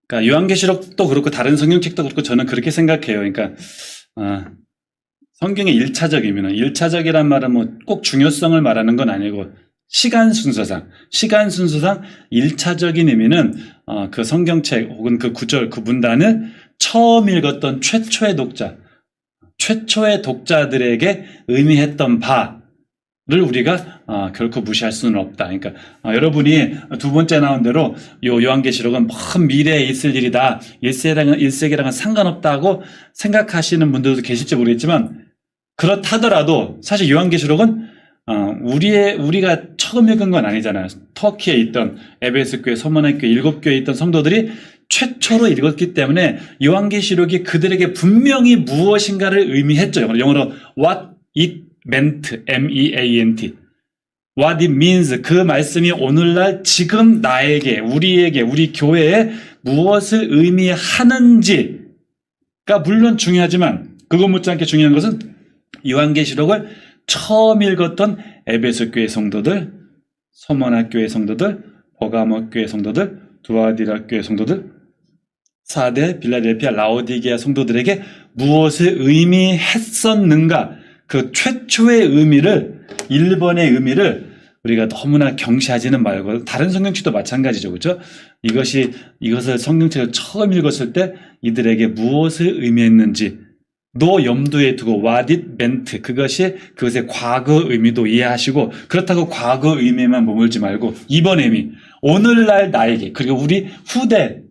그러니까 요한계시록도 그렇고 다른 성경책도 그렇고 저는 그렇게 생각해요. 그러니까 성경의 1차적 의미는 1차적이란 말은 뭐 꼭 중요성을 말하는 건 아니고 시간 순서상 1차적인 의미는 그 성경책 혹은 그 구절, 그 문단을 처음 읽었던 최초의 독자들에게 의미했던 바를 우리가 결코 무시할 수는 없다. 그러니까 여러분이 두 번째 나온 대로 요한계시록은 먼 미래에 있을 일이다. 1세기랑은 상관없다고 생각하시는 분들도 계실지 모르겠지만 그렇다더라도 사실 요한계시록은 우리가 처음 읽은 건 아니잖아요. 터키에 있던 에베소 교회, 서머나 교회 7교회에 있던 성도들이 최초로 읽었기 때문에 요한계시록이 그들에게 분명히 무엇인가를 의미했죠. 영어로 what it meant, M-E-A-N-T. what it means, 그 말씀이 오늘날 지금 나에게, 우리에게, 우리 교회에 무엇을 의미하는지가 물론 중요하지만 그것 못지않게 중요한 것은 요한계시록을 처음 읽었던 에베소 교회 성도들, 서머나 교회 성도들, 버가모 교회 성도들, 두아디라 교회 성도들, 사대, 빌라델피아, 라오디게아 성도들에게 무엇을 의미했었는가, 그 최초의 의미를, 1번의 의미를 우리가 너무나 경시하지는 말고, 다른 성경책도 마찬가지죠. 그렇죠? 이것을 성경책을 처음 읽었을 때 이들에게 무엇을 의미했는지 도 염두에 두고 what it meant, 그것의 과거 의미도 이해하시고, 그렇다고 과거 의미에만 머물지 말고 2번 의미, 오늘날 나에게, 그리고 우리 후대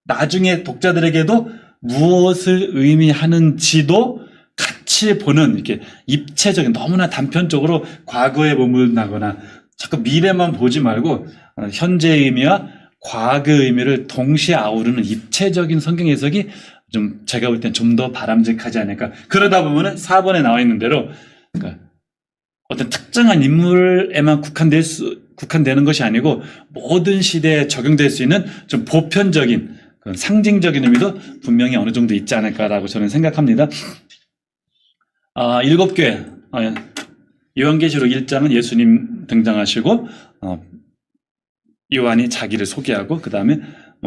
나중에 독자들에게도 무엇을 의미하는지도 같이 보는, 이렇게 입체적인, 너무나 단편적으로 과거에 머물나거나 자꾸 미래만 보지 말고 현재의 의미와 과거의 의미를 동시에 아우르는 입체적인 성경 해석이 좀 제가 볼 땐 좀 더 바람직하지 않을까. 그러다 보면은 4번에 나와 있는 대로, 그러니까 어떤 특정한 인물에만 국한되는 것이 아니고 모든 시대에 적용될 수 있는 좀 보편적인, 그런 상징적인 의미도 분명히 어느 정도 있지 않을까라고 저는 생각합니다. 7교회, 요한계시록 1장은 예수님 등장하시고 요한이 자기를 소개하고, 그 다음에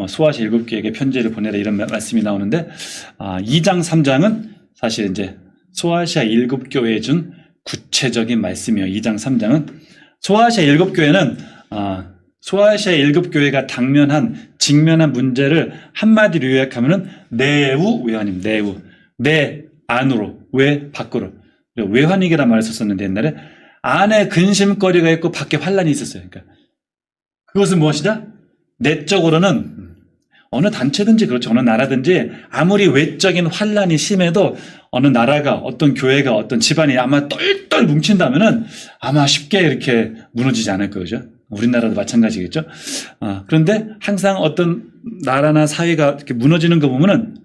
소아시아 7교회에게 편지를 보내라, 이런 말씀이 나오는데, 2장 3장은 사실 이제 소아시아 7교회에 준 구체적인 말씀이에요. 2장 3장은 소아시아 7교회는 소아시아 7교회가 직면한 문제를 한마디로 요약하면은 내우 외환임, 내 안으로, 외 밖으로. 외환위기란 말을 썼었는데 옛날에 안에 근심거리가 있고 밖에 환란이 있었어요. 그러니까 그것은 무엇이다? 내적으로는 어느 단체든지 그렇죠. 어느 나라든지 아무리 외적인 환란이 심해도 어느 나라가, 어떤 교회가, 어떤 집안이 아마 똘똘 뭉친다면은 아마 쉽게 이렇게 무너지지 않을 거죠. 우리나라도 마찬가지겠죠. 그런데 항상 어떤 나라나 사회가 이렇게 무너지는 거 보면은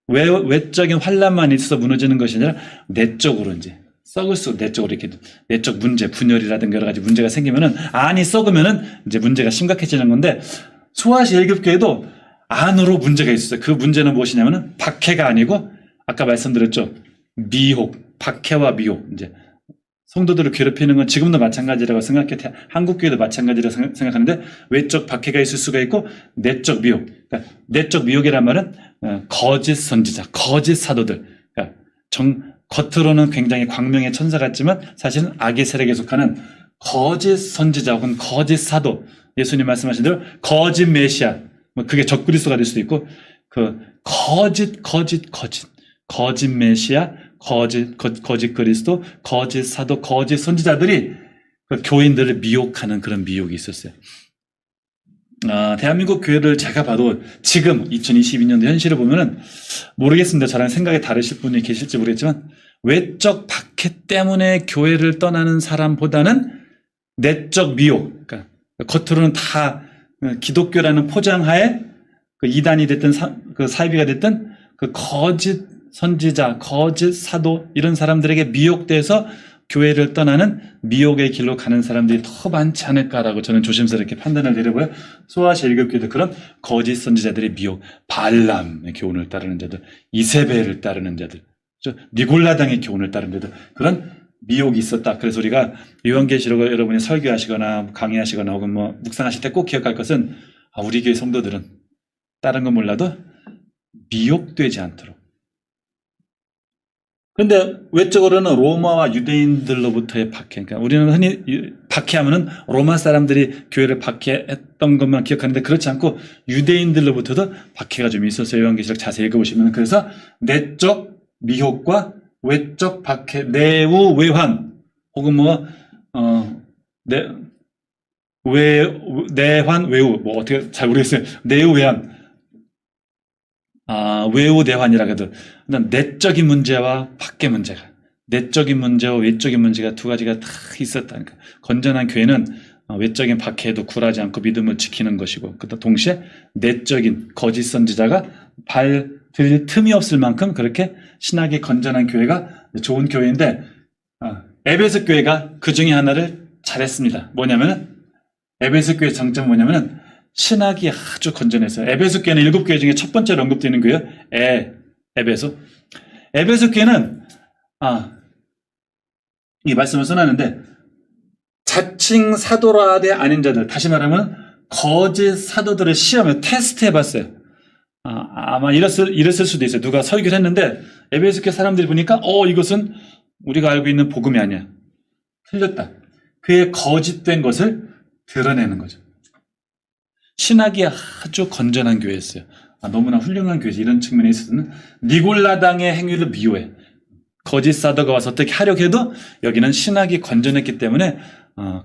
외적인 환란만 있어서 무너지는 것이 아니라 내적으로 이제 썩을수록 내적으로 이렇게 내적 문제, 분열이라든가 여러 가지 문제가 생기면은, 안이 썩으면은 이제 문제가 심각해지는 건데, 소아시아 7교회도 안으로 문제가 있었어요. 그 문제는 무엇이냐면은 박해가 아니고, 아까 말씀드렸죠. 미혹, 박해와 미혹. 이제 성도들을 괴롭히는 건 지금도 마찬가지라고 생각해. 한국교회도 마찬가지라고 생각하는데, 외적 박해가 있을 수가 있고 내적 미혹. 그러니까 내적 미혹이란 말은 거짓 선지자, 거짓 사도들. 그러니까 겉으로는 굉장히 광명의 천사 같지만 사실은 악의 세력에 속하는 거짓 선지자 혹은 거짓 사도, 예수님 말씀하신 대로 거짓 메시아, 그게 적그리스도가 될 수도 있고, 그 거짓 메시아, 거짓 그리스도, 거짓 사도, 거짓 선지자들이 그 교인들을 미혹하는 그런 미혹이 있었어요. 대한민국 교회를 제가 봐도 지금 2022년도 현실을 보면은 모르겠습니다. 저랑 생각이 다르실 분이 계실지 모르겠지만, 외적 박해 때문에 교회를 떠나는 사람보다는 내적 미혹, 그러니까 겉으로는 다 기독교라는 포장하에 그 이단이 됐든 그 사이비가 됐든 그 거짓 선지자, 거짓 사도, 이런 사람들에게 미혹돼서 교회를 떠나는 미혹의 길로 가는 사람들이 더 많지 않을까라고 저는 조심스럽게 판단을 내려보여. 소아시아 7교회도 그런 거짓 선지자들의 미혹, 발람의 교훈을 따르는 자들, 이세벨을 따르는 자들, 니골라당의 교훈을 따르는 자들, 그런 미혹이 있었다. 그래서 우리가 요한계시록을 여러분이 설교하시거나 강의하시거나 혹은 묵상하실 때 꼭 기억할 것은, 우리 교회 성도들은 다른 건 몰라도 미혹되지 않도록. 그런데 외적으로는 로마와 유대인들로부터의 박해. 그러니까 우리는 흔히 박해하면은 로마 사람들이 교회를 박해했던 것만 기억하는데 그렇지 않고 유대인들로부터도 박해가 좀 있었어요. 요한계시록 자세히 읽어보시면. 그래서 내적 미혹과 외적 박해, 내우 외환 혹은 내환 외우 어떻게 잘 모르겠어요. 내우 외환. 외우 내환이라 해도 내적인 문제와 밖의 문제가, 내적인 문제와 외적인 문제가 두 가지가 다 있었다니까. 건전한 교회는 외적인 박해에도 굴하지 않고 믿음을 지키는 것이고, 또 동시에 내적인 거짓 선지자가 발들 틈이 없을 만큼 그렇게 신학이 건전한 교회가 좋은 교회인데, 에베소 교회가 그 중에 하나를 잘했습니다. 뭐냐면은 에베소 교회의 장점은 뭐냐면은 신학이 아주 건전했어요. 에베소 교회는 7교회 중에 첫 번째로 언급되는 교회예요. 에베소. 에베소 교회는 이 말씀을 써놨는데 자칭 사도라되 아닌 자들, 다시 말하면 거짓 사도들을 시험에 테스트해봤어요. 아마 이랬을 수도 있어요. 누가 설교를 했는데 에베소 교회 사람들이 보니까 이것은 우리가 알고 있는 복음이 아니야. 틀렸다. 그의 거짓된 것을 드러내는 거죠. 신학이 아주 건전한 교회였어요. 너무나 훌륭한 교회지. 이런 측면에 있어서는 니골라당의 행위를 미워해. 거짓 사도가 와서 어떻게 하려고 해도 여기는 신학이 건전했기 때문에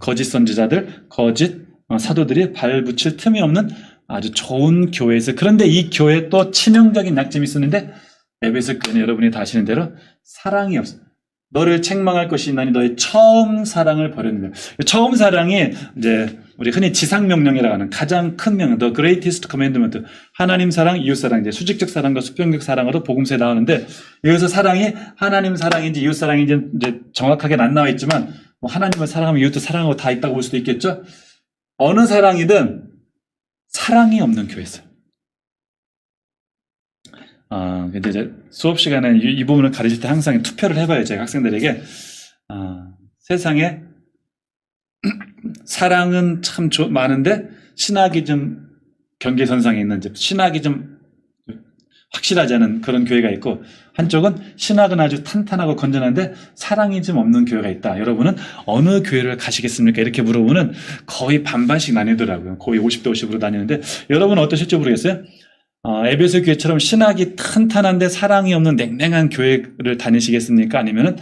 거짓 선지자들, 거짓 사도들이 발붙일 틈이 없는 아주 좋은 교회에서, 그런데 이 교회에 또 치명적인 약점이 있었는데 에베소 교회는 여러분이 다 아시는 대로 사랑이 없어요. 너를 책망할 것이 있나니 너의 처음 사랑을 버렸느냐. 처음 사랑이 이제 우리 흔히 지상명령이라고 하는 가장 큰 명령, The Greatest Commandment, 하나님 사랑, 이웃 사랑, 이제 수직적 사랑과 수평적 사랑으로 복음서에 나오는데, 여기서 사랑이 하나님 사랑인지 이웃 사랑인지 이제 정확하게 안 나와 있지만, 하나님을 사랑하면 이웃도 사랑하고 다 있다고 볼 수도 있겠죠. 어느 사랑이든 사랑이 없는 교회였어요. 근데 이제 수업 시간에 이 부분을 가르칠 때 항상 투표를 해봐요. 제가 학생들에게. 세상에 사랑은 참 많은데 신학이 좀 경계선상에 있는지, 신학이 좀 확실하지 않은 그런 교회가 있고, 한쪽은 신학은 아주 탄탄하고 건전한데 사랑이 좀 없는 교회가 있다. 여러분은 어느 교회를 가시겠습니까? 이렇게 물어보면 거의 반반씩 나뉘더라고요. 거의 50대 50으로 나뉘는데, 여러분은 어떠실지 모르겠어요. 에베소 교회처럼 신학이 탄탄한데 사랑이 없는 냉랭한 교회를 다니시겠습니까? 아니면은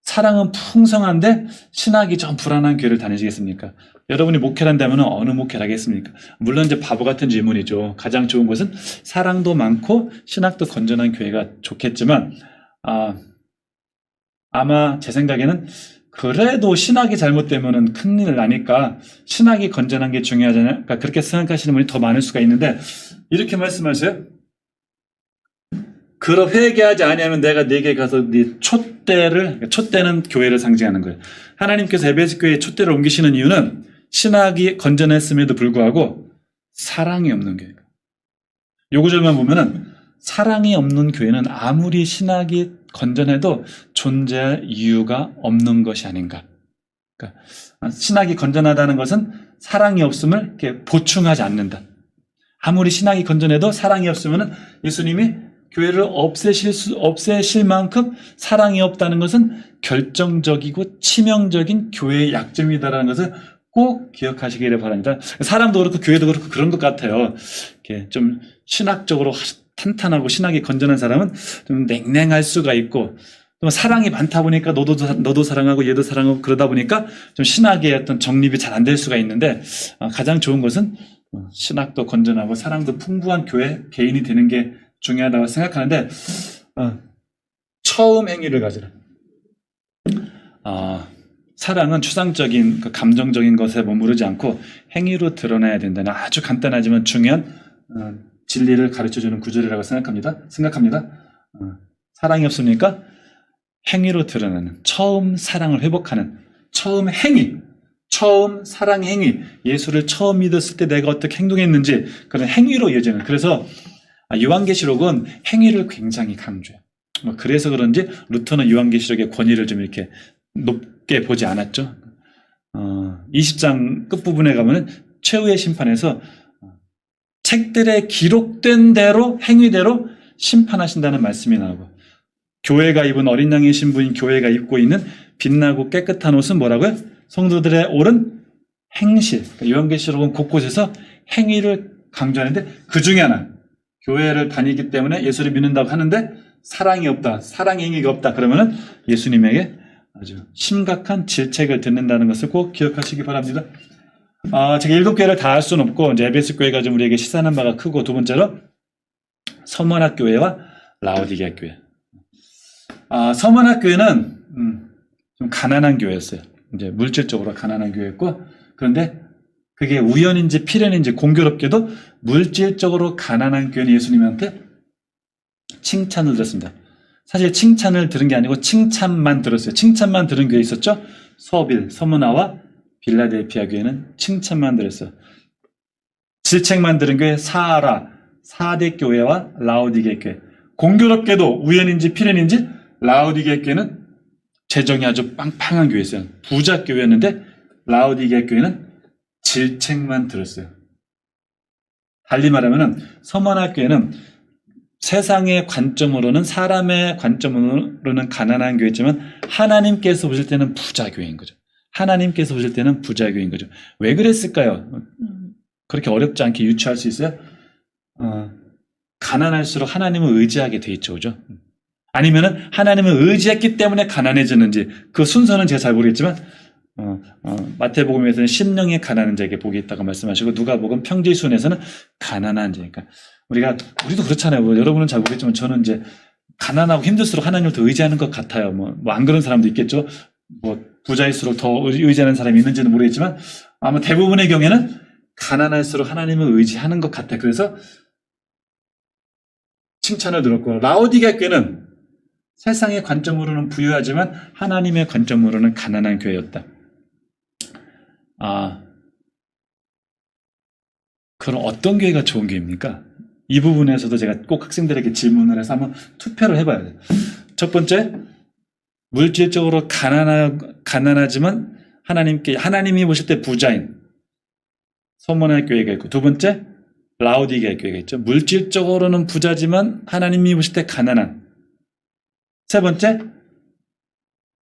사랑은 풍성한데 신학이 좀 불안한 교회를 다니시겠습니까? 여러분이 목회를 한다면 어느 목회를 하겠습니까? 물론 이제 바보 같은 질문이죠. 가장 좋은 것은 사랑도 많고 신학도 건전한 교회가 좋겠지만, 아마 제 생각에는 그래도 신학이 잘못되면 큰일 나니까 신학이 건전한 게 중요하잖아요. 그러니까 그렇게 생각하시는 분이 더 많을 수가 있는데, 이렇게 말씀하세요. 그러 회개하지 아니하면 내가 네게 가서 네 촛대는 교회를 상징하는 거예요. 하나님께서 에베소 교회에 촛대를 옮기시는 이유는 신학이 건전했음에도 불구하고 사랑이 없는 교회가. 요 구절만 보면은 사랑이 없는 교회는 아무리 신학이 건전해도 존재할 이유가 없는 것이 아닌가. 그러니까 신학이 건전하다는 것은 사랑이 없음을 이렇게 보충하지 않는다. 아무리 신학이 건전해도 사랑이 없으면 예수님이 교회를 없애실 만큼 사랑이 없다는 것은 결정적이고 치명적인 교회의 약점이다라는 것을 꼭 기억하시기를 바랍니다. 사람도 그렇고 교회도 그렇고 그런 것 같아요. 이렇게 좀 신학적으로 탄탄하고 신학이 건전한 사람은 좀 냉랭할 수가 있고, 또 사랑이 많다 보니까 너도 사랑하고 얘도 사랑하고 그러다 보니까 좀 신학의 어떤 정립이 잘 안 될 수가 있는데, 가장 좋은 것은 신학도 건전하고 사랑도 풍부한 교회 개인이 되는 게 중요하다고 생각하는데, 처음 행위를 가지라. 사랑은 추상적인 감정적인 것에 머무르지 않고 행위로 드러나야 된다는 아주 간단하지만 중요한 진리를 가르쳐주는 구절이라고 생각합니다. 사랑이 없으니까 행위로 드러나는, 처음 사랑을 회복하는 처음 행위, 처음 사랑의 행위, 예수를 처음 믿었을 때 내가 어떻게 행동했는지 그런 행위로 이어지는. 그래서 요한계시록은 행위를 굉장히 강조해요. 그래서 그런지 루터는 요한계시록의 권위를 좀 이렇게 높게 보지 않았죠. 20장 끝부분에 가면 최후의 심판에서 책들에 기록된 대로 행위대로 심판하신다는 말씀이 나오고 교회가 입은 어린 양의 신부인 교회가 입고 있는 빛나고 깨끗한 옷은 뭐라고요? 성도들의 옳은 행실. 그러니까 요한계시록은 곳곳에서 행위를 강조하는데 그 중에 하나 교회를 다니기 때문에 예수를 믿는다고 하는데 사랑이 없다. 사랑의 행위가 없다. 그러면은 예수님에게 아주 심각한 질책을 듣는다는 것을 꼭 기억하시기 바랍니다. 제가 7교회를 다 할 수는 없고 이제 에베소 교회가 좀 우리에게 시사하는 바가 크고 두 번째로 서머나 교회와 라오디게아 교회. 서머나 교회는 좀 가난한 교회였어요. 이제 물질적으로 가난한 교회였고 그런데 그게 우연인지 필연인지 공교롭게도 물질적으로 가난한 교회는 예수님한테 칭찬을 들었습니다. 사실 칭찬을 들은 게 아니고 칭찬만 들었어요. 칭찬만 들은 교회 있었죠? 서빌, 서머나와 빌라델피아 교회는 칭찬만 들었어요. 질책만 들은 교회 사라, 사대 교회와 라오디게 교회. 공교롭게도 우연인지 필연인지 라오디게 교회는 재정이 아주 빵빵한 교회였어요. 부자 교회였는데 라오디게 교회는 질책만 들었어요. 달리 말하면 서머나 교회는 세상의 관점으로는 사람의 관점으로는 가난한 교회지만 하나님께서 보실 때는 부자 교회인 거죠. 하나님께서 보실 때는 부자 교회인 거죠. 왜 그랬을까요? 그렇게 어렵지 않게 유추할 수 있어요? 가난할수록 하나님을 의지하게 돼 있죠. 그죠? 아니면은 하나님을 의지했기 때문에 가난해졌는지 그 순서는 제가 잘 모르겠지만 마태복음에서는 심령이 가난한 자에게 복이 있다고 말씀하시고 누가복음 평지순에서는 가난한 자니까 우리도 그렇잖아요. 여러분은 잘 모르겠지만 저는 이제 가난하고 힘들수록 하나님을 더 의지하는 것 같아요. 안 그런 사람도 있겠죠. 부자일수록 더 의지하는 사람이 있는지는 모르겠지만 아마 대부분의 경우에는 가난할수록 하나님을 의지하는 것 같아요. 그래서 칭찬을 들었고 라오디게아 교회는 세상의 관점으로는 부유하지만 하나님의 관점으로는 가난한 교회였다. 그럼 어떤 교회가 좋은 교회입니까? 이 부분에서도 제가 꼭 학생들에게 질문을 해서 한번 투표를 해봐야 돼요. 첫 번째, 물질적으로 가난하지만 하나님이 보실 때 부자인 서머나 교회가 있고, 두 번째, 라오디게아 교회가 있죠. 물질적으로는 부자지만 하나님이 보실 때 가난한. 세 번째,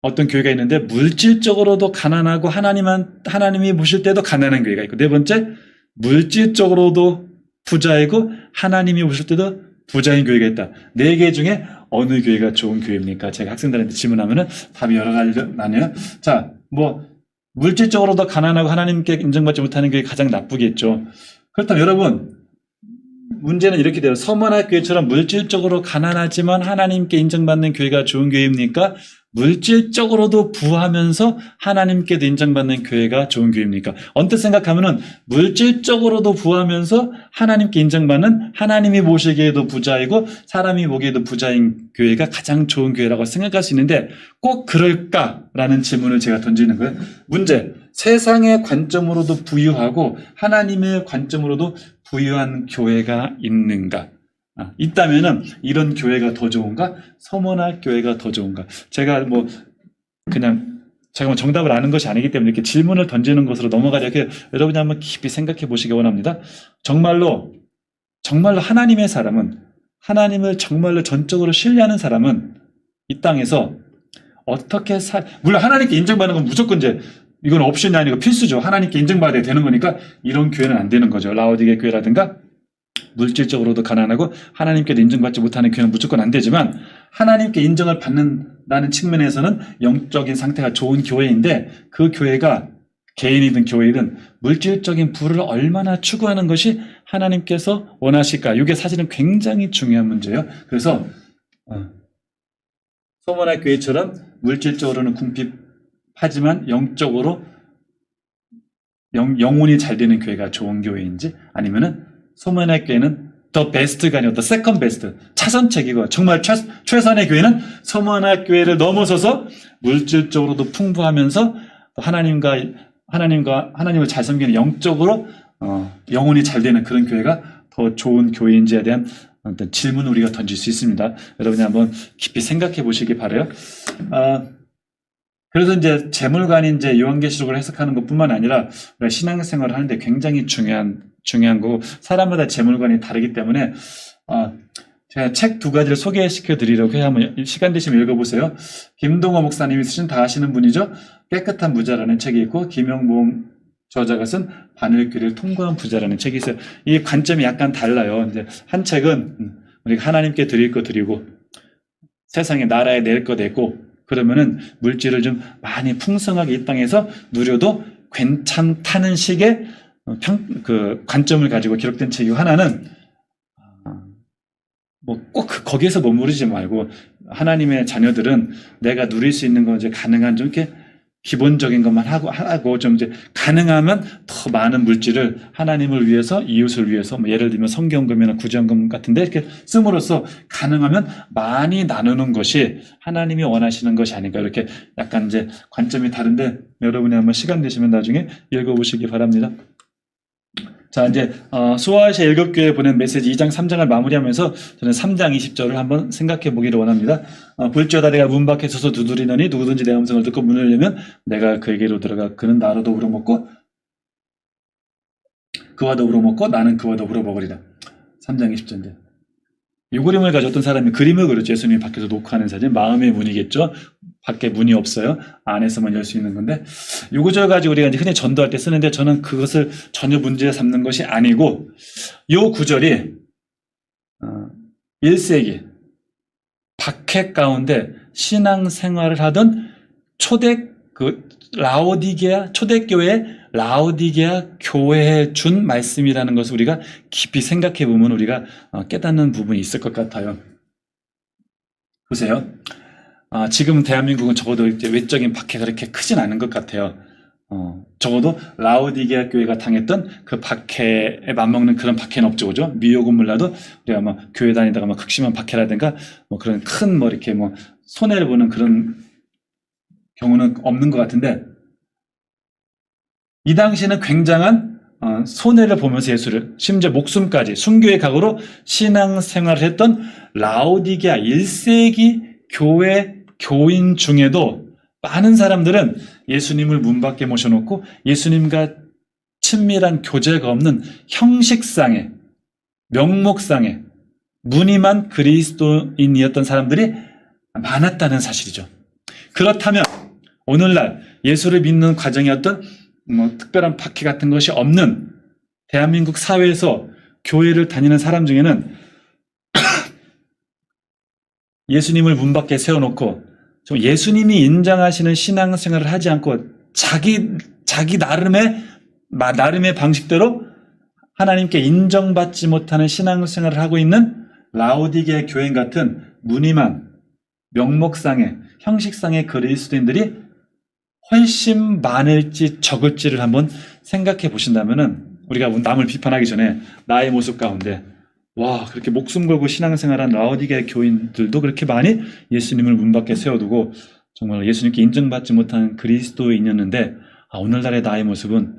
어떤 교회가 있는데 물질적으로도 가난하고 하나님이 보실 때도 가난한 교회가 있고, 네 번째, 물질적으로도 부자이고 하나님이 보실 때도 부자인 교회가 있다. 네 개 중에 어느 교회가 좋은 교회입니까? 제가 학생들한테 질문하면은 답이 여러 가지 나뉘어요. 자, 물질적으로도 가난하고 하나님께 인정받지 못하는 교회가 가장 나쁘겠죠. 그렇다면 여러분, 문제는 이렇게 돼요. 서머나 교회처럼 물질적으로 가난하지만 하나님께 인정받는 교회가 좋은 교회입니까? 물질적으로도 부하면서 하나님께도 인정받는 교회가 좋은 교회입니까? 언뜻 생각하면은 물질적으로도 부하면서 하나님께 인정받는 하나님이 보시기에도 부자이고 사람이 보기에도 부자인 교회가 가장 좋은 교회라고 생각할 수 있는데 꼭 그럴까라는 질문을 제가 던지는 거예요. 문제, 세상의 관점으로도 부유하고 하나님의 관점으로도 부유한 교회가 있는가? 있다면은 이런 교회가 더 좋은가? 서머나 교회가 더 좋은가? 제가 제가 정답을 아는 것이 아니기 때문에 이렇게 질문을 던지는 것으로 넘어가려고 여러분이 한번 깊이 생각해 보시기 원합니다. 정말로 하나님의 사람은, 하나님을 정말로 전적으로 신뢰하는 사람은 이 땅에서 어떻게 물론 하나님께 인정받는 건 무조건 이건 옵션이 아니고 필수죠. 하나님께 인정받아야 되는 거니까 이런 교회는 안 되는 거죠. 라오디게 교회라든가 물질적으로도 가난하고 하나님께도 인정받지 못하는 교회는 무조건 안 되지만 하나님께 인정을 받는다는 측면에서는 영적인 상태가 좋은 교회인데 그 교회가 개인이든 교회이든 물질적인 부를 얼마나 추구하는 것이 하나님께서 원하실까? 이게 사실은 굉장히 중요한 문제예요. 그래서 서머나 교회처럼 물질적으로는 궁핍하지만 영적으로 영혼이 잘 되는 교회가 좋은 교회인지 아니면은 서머나 교회는 더 베스트가 아니고 더 세컨 베스트, 차선책이고 정말 최선의 교회는 서머나 교회를 넘어서서 물질적으로도 풍부하면서 하나님을 잘 섬기는 영적으로 영혼이 잘 되는 그런 교회가 더 좋은 교회인지에 대한 어떤 질문을 우리가 던질 수 있습니다. 여러분이 한번 깊이 생각해 보시기 바라요. 그래서 재물관이 요한계시록을 해석하는 것뿐만 아니라 우리가 신앙생활을 하는데 굉장히 중요한 중요한 거고 사람마다 재물관이 다르기 때문에 제가 책 두 가지를 소개시켜 드리려고 해요. 한번 시간 되시면 읽어보세요. 김동호 목사님이 쓰신 다 아시는 분이죠. 깨끗한 부자라는 책이 있고 김영봉 저자가 쓴 바늘길을 통과한 부자라는 책이 있어요. 이 관점이 약간 달라요. 이제 한 책은 우리가 하나님께 드릴 거 드리고 세상에 나라에 낼 거 내고 그러면은 물질을 좀 많이 풍성하게 이 땅에서 누려도 괜찮다는 식의 그 관점을 가지고 기록된 책이고 하나는 뭐 꼭 거기에서 머무르지 말고 하나님의 자녀들은 내가 누릴 수 있는 거 이제 가능한 좀 이렇게 기본적인 것만 하고 좀 이제 가능하면 더 많은 물질을 하나님을 위해서 이웃을 위해서 뭐 예를 들면 성경금이나 구제헌금 같은데 이렇게 씀으로써 가능하면 많이 나누는 것이 하나님이 원하시는 것이 아닌가 이렇게 약간 이제 관점이 다른데 여러분이 한번 시간 되시면 나중에 읽어보시기 바랍니다. 자, 이제 소아시아 일곱교회에 보낸 메시지 2장 3장을 마무리하면서 저는 3장 20절을 한번 생각해 보기를 원합니다. 볼지어다 내가 문 밖에 서서 두드리노니 누구든지 내 음성을 듣고 문을 열면 내가 그에게로 들어가 그는 나로 더불어 먹고 그와 더불어 먹고 나는 그와 더불어 먹으리라. 3장 20절인데 이 그림을 가지고 어떤 사람이 그림을 그렸죠. 예수님이 밖에서 녹화하는 사진. 마음의 문이겠죠. 밖에 문이 없어요. 안에서만 열 수 있는 건데 이 구절 가지고 우리가 이제 흔히 전도할 때 쓰는데 저는 그것을 전혀 문제 삼는 것이 아니고 이 구절이 1세기 박해 가운데 신앙생활을 하던 초대교회 라오디게아 교회에 준 말씀이라는 것을 우리가 깊이 생각해 보면 우리가 깨닫는 부분이 있을 것 같아요. 보세요. 지금 대한민국은 적어도 이제 외적인 박해가 그렇게 크진 않은 것 같아요. 적어도 라오디게아 교회가 당했던 그 박해에 맞먹는 그런 박해는 없죠, 그죠? 미혹은 몰라도 우리가 뭐 교회 다니다가 뭐 극심한 박해라든가 뭐 그런 큰 뭐 이렇게 뭐 손해를 보는 그런 경우는 없는 것 같은데 이 당시에는 굉장한 손해를 보면서 예수를 심지어 목숨까지 순교의 각오로 신앙생활을 했던 라오디게아 1세기 교회 교인 중에도 많은 사람들은 예수님을 문 밖에 모셔놓고 예수님과 친밀한 교제가 없는 형식상의 명목상의 무늬만 그리스도인이었던 사람들이 많았다는 사실이죠. 그렇다면 오늘날 예수를 믿는 과정에 어떤 뭐 특별한 박해 같은 것이 없는 대한민국 사회에서 교회를 다니는 사람 중에는 예수님을 문 밖에 세워놓고 예수님이 인정하시는 신앙생활을 하지 않고 자기 나름의 방식대로 하나님께 인정받지 못하는 신앙생활을 하고 있는 라오디게아 교인 같은 무늬만 명목상의 형식상의 그리스도인들이 훨씬 많을지 적을지를 한번 생각해 보신다면은 우리가 남을 비판하기 전에 나의 모습 가운데 와 그렇게 목숨 걸고 신앙생활한 라오디게아 교인들도 그렇게 많이 예수님을 문 밖에 세워두고 정말 예수님께 인정받지 못하는 그리스도인이었는데 오늘날의 나의 모습은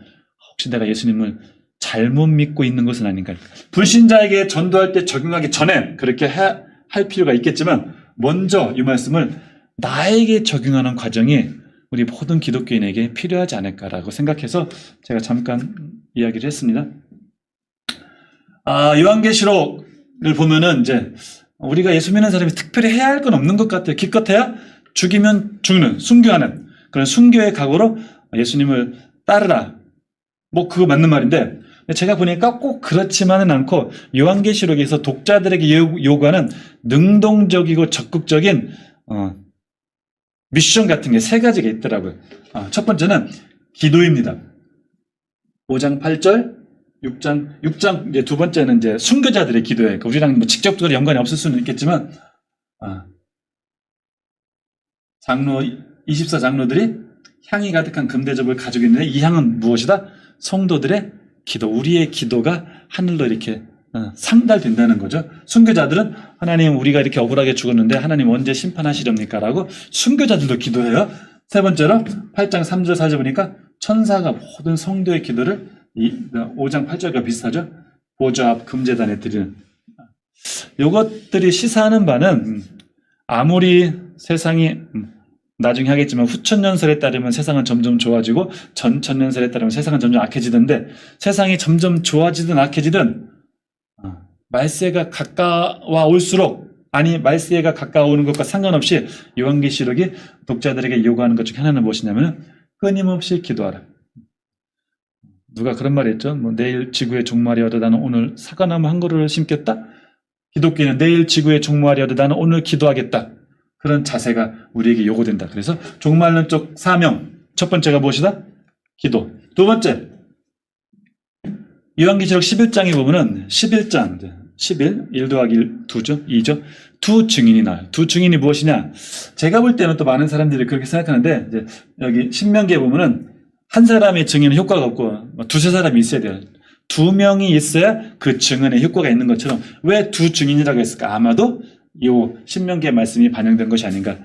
혹시 내가 예수님을 잘못 믿고 있는 것은 아닌가. 불신자에게 전도할 때 적용하기 전에 그렇게 할 필요가 있겠지만 먼저 이 말씀을 나에게 적용하는 과정이 우리 모든 기독교인에게 필요하지 않을까라고 생각해서 제가 잠깐 이야기를 했습니다. 요한계시록을 보면은 이제 우리가 예수 믿는 사람이 특별히 해야 할 건 없는 것 같아요. 기껏해야 죽이면 죽는, 순교하는 그런 순교의 각오로 예수님을 따르라. 뭐 그거 맞는 말인데 제가 보니까 꼭 그렇지만은 않고 요한계시록에서 독자들에게 요구하는 능동적이고 적극적인 미션 같은 게 세 가지가 있더라고요. 첫 번째는 기도입니다. 5장 8절, 6장 이제 두 번째는 이제 순교자들의 기도예요. 그러니까 우리랑 뭐 직접적으로 연관이 없을 수는 있겠지만, 24장로들이 향이 가득한 금대접을 가지고 있는데 이 향은 무엇이다? 성도들의 기도, 우리의 기도가 하늘로 이렇게 상달된다는 거죠. 순교자들은 하나님 우리가 이렇게 억울하게 죽었는데 하나님 언제 심판하시렵니까? 라고 순교자들도 기도해요. 세 번째로 8장 3절 4절 보니까 천사가 모든 성도의 기도를 5장 8절과 비슷하죠. 보좌 앞 금제단에 드리는 이것들이 시사하는 바는 아무리 세상이 나중에 하겠지만 후천년설에 따르면 세상은 점점 좋아지고 전천년설에 따르면 세상은 점점 악해지던데 세상이 점점 좋아지든 악해지든 말세가 가까워 올수록 아니 말세가 가까워오는 것과 상관없이 요한계시록이 독자들에게 요구하는 것 중 하나는 무엇이냐면 끊임없이 기도하라. 누가 그런 말 했죠? 뭐 내일 지구에 종말이어도 나는 오늘 사과나무 한 그루를 심겠다? 기독교는 내일 지구에 종말이어도 나는 오늘 기도하겠다. 그런 자세가 우리에게 요구된다. 그래서 종말론적 사명 첫 번째가 무엇이다? 기도. 두 번째 요한계시록 11장에 보면은 11장 11, 1 더하기 1, 2죠? 2죠? 두 증인이 나와요. 두 증인이 무엇이냐? 제가 볼 때는 또 많은 사람들이 그렇게 생각하는데 이제 여기 신명기에 보면은 한 사람의 증인은 효과가 없고 두세 사람이 있어야 돼요. 두 명이 있어야 그 증언에 효과가 있는 것처럼 왜 두 증인이라고 했을까? 아마도 이 신명기의 말씀이 반영된 것이 아닌가.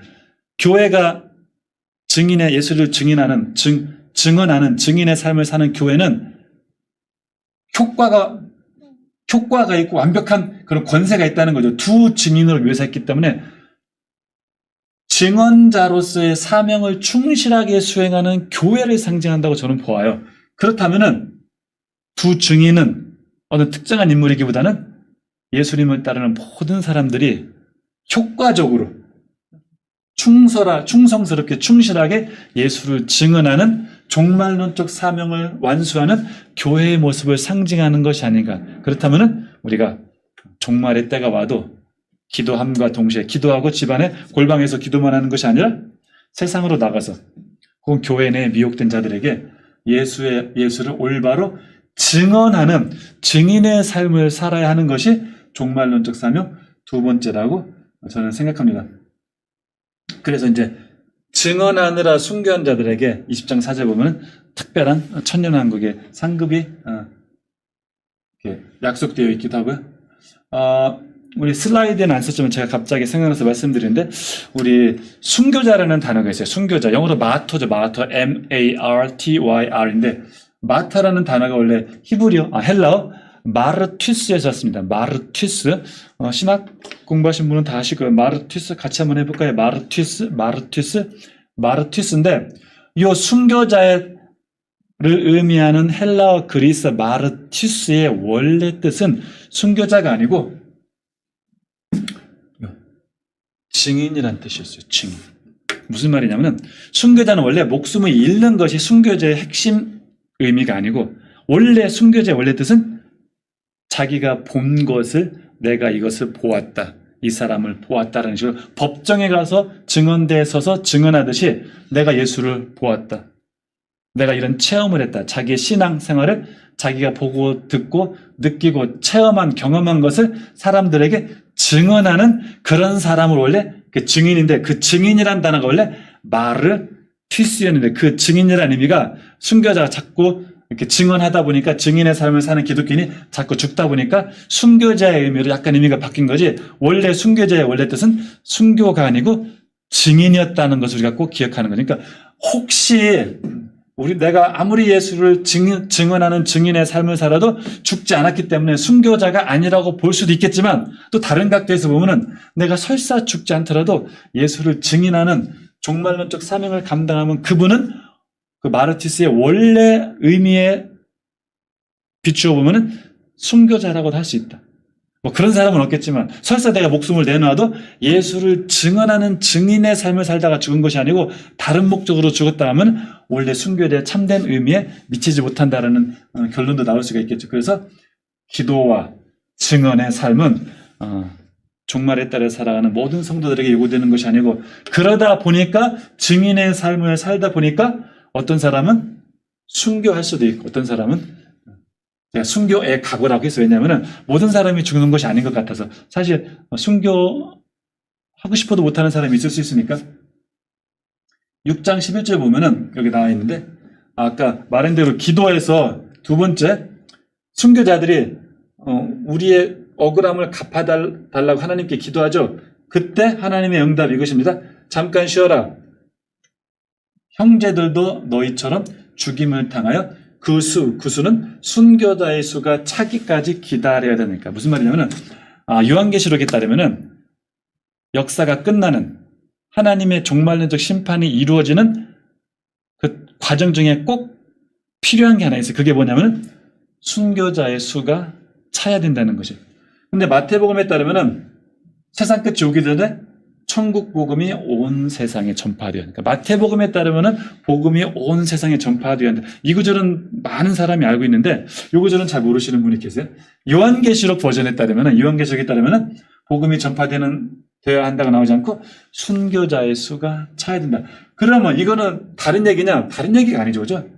교회가 증인의 예수를 증언하는 증인의 삶을 사는 교회는 효과가 있고 완벽한 그런 권세가 있다는 거죠. 두 증인으로 묘사했기 때문에 증언자로서의 사명을 충실하게 수행하는 교회를 상징한다고 저는 보아요. 그렇다면은 두 증인은 어느 특정한 인물이기보다는 예수님을 따르는 모든 사람들이 효과적으로 충성스럽게 충실하게 예수를 증언하는 종말론적 사명을 완수하는 교회의 모습을 상징하는 것이 아닌가. 그렇다면은 우리가 종말의 때가 와도 기도함과 동시에 기도하고 집안에 골방에서 기도만 하는 것이 아니라 세상으로 나가서 혹은 교회 내에 미혹된 자들에게 예수를 올바로 증언하는 증인의 삶을 살아야 하는 것이 종말론적 사명 두 번째라고 저는 생각합니다. 그래서 이제 증언하느라 순교한 자들에게 20장 4절 보면 특별한 천년왕국의 상급이 약속되어 있기도 하고요. 우리 슬라이드에는 안 썼지만 제가 갑자기 생각나서 말씀드리는데 우리 순교자라는 단어가 있어요. 순교자. 영어로 마터죠. 마터. M-A-R-T-Y-R인데 마타라는 단어가 원래 헬라어 마르투스에서 왔습니다. 마르투스. 신학 공부하신 분은 다 아실 거예요. 마르투스 같이 한번 해볼까요? 마르투스인데 이 순교자를 의미하는 헬라어 그리스 마르투스의 원래 뜻은 순교자가 아니고 증인이란 뜻이었어요. 증인. 무슨 말이냐면은 순교자는 원래 목숨을 잃는 것이 순교자의 핵심 의미가 아니고 원래 순교자의 원래 뜻은 자기가 본 것을 내가 이것을 보았다. 이 사람을 보았다라는 식으로 법정에 가서 증언대에 서서 증언하듯이 내가 예수를 보았다. 내가 이런 체험을 했다. 자기의 신앙 생활을 자기가 보고 듣고 느끼고 체험한 경험한 것을 사람들에게 증언하는 그런 사람을 원래 그 증인인데 그 증인이란 단어가 원래 마르투스였는데 그 증인이라는 의미가 순교자가 자꾸 이렇게 증언하다 보니까 증인의 삶을 사는 기독교인이 자꾸 죽다 보니까 순교자의 의미로 약간 의미가 바뀐 거지 원래 순교자의 원래 뜻은 순교가 아니고 증인이었다는 것을 우리가 꼭 기억하는 거죠. 그러니까 혹시 내가 아무리 예수를 증언하는 증인의 삶을 살아도 죽지 않았기 때문에 순교자가 아니라고 볼 수도 있겠지만 또 다른 각도에서 보면은 내가 설사 죽지 않더라도 예수를 증인하는 종말론적 사명을 감당하면 그분은 그 마르티스의 원래 의미에 비추어 보면은 순교자라고도 할 수 있다. 뭐 그런 사람은 없겠지만 설사 내가 목숨을 내놔도 예수를 증언하는 증인의 삶을 살다가 죽은 것이 아니고 다른 목적으로 죽었다 하면 원래 순교자의 참된 의미에 미치지 못한다라는 결론도 나올 수가 있겠죠. 그래서 기도와 증언의 삶은 종말에 따라 살아가는 모든 성도들에게 요구되는 것이 아니고 그러다 보니까 증인의 삶을 살다 보니까 어떤 사람은 순교할 수도 있고 어떤 사람은 순교의 각오라고 해서 왜냐하면 모든 사람이 죽는 것이 아닌 것 같아서 사실 순교하고 싶어도 못하는 사람이 있을 수 있으니까 6장 11절 보면은 여기 나와 있는데 아까 말한 대로 기도에서 두 번째 순교자들이 우리의 억울함을 갚아달라고 하나님께 기도하죠. 그때 하나님의 응답이 이것입니다. 잠깐 쉬어라. 형제들도 너희처럼 죽임을 당하여 그 수는 순교자의 수가 차기까지 기다려야 되니까. 무슨 말이냐면은, 요한계시록에 따르면은 역사가 끝나는 하나님의 종말론적 심판이 이루어지는 그 과정 중에 꼭 필요한 게 하나 있어요. 그게 뭐냐면 순교자의 수가 차야 된다는 거죠. 근데 마태복음에 따르면은 세상 끝이 오기 전에 천국 복음이 온 세상에 전파되어야 한다. 그러니까 마태복음에 따르면은 복음이 온 세상에 전파되어야 한다. 이 구절은 많은 사람이 알고 있는데 이 구절은 잘 모르시는 분이 계세요. 요한계시록 버전에 따르면은 요한계시록에 따르면은 복음이 되어야 한다고 나오지 않고 순교자의 수가 차야 된다. 그러면 이거는 다른 얘기냐? 다른 얘기가 아니죠, 그죠?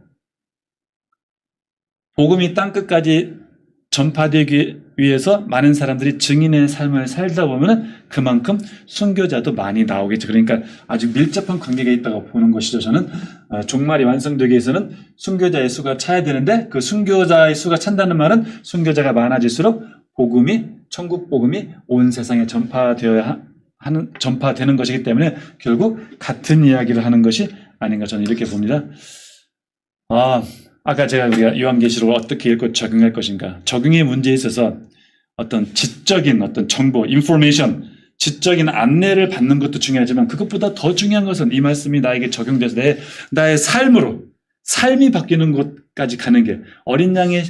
복음이 땅 끝까지 전파되기 위해서 많은 사람들이 증인의 삶을 살다 보면 그만큼 순교자도 많이 나오겠죠. 그러니까 아주 밀접한 관계가 있다고 보는 것이죠. 저는 종말이 완성되기 위해서는 순교자의 수가 차야 되는데 그 순교자의 수가 찬다는 말은 순교자가 많아질수록 천국 복음이 온 세상에 전파되는 것이기 때문에 결국 같은 이야기를 하는 것이 아닌가 저는 이렇게 봅니다. 아까 우리가 요한계시록을 어떻게 읽고 적용할 것인가. 적용의 문제에 있어서 어떤 지적인 어떤 정보, 인포메이션, 지적인 안내를 받는 것도 중요하지만 그것보다 더 중요한 것은 이 말씀이 나에게 적용돼서 나의 삶이 바뀌는 곳까지 가는 게 어린 양의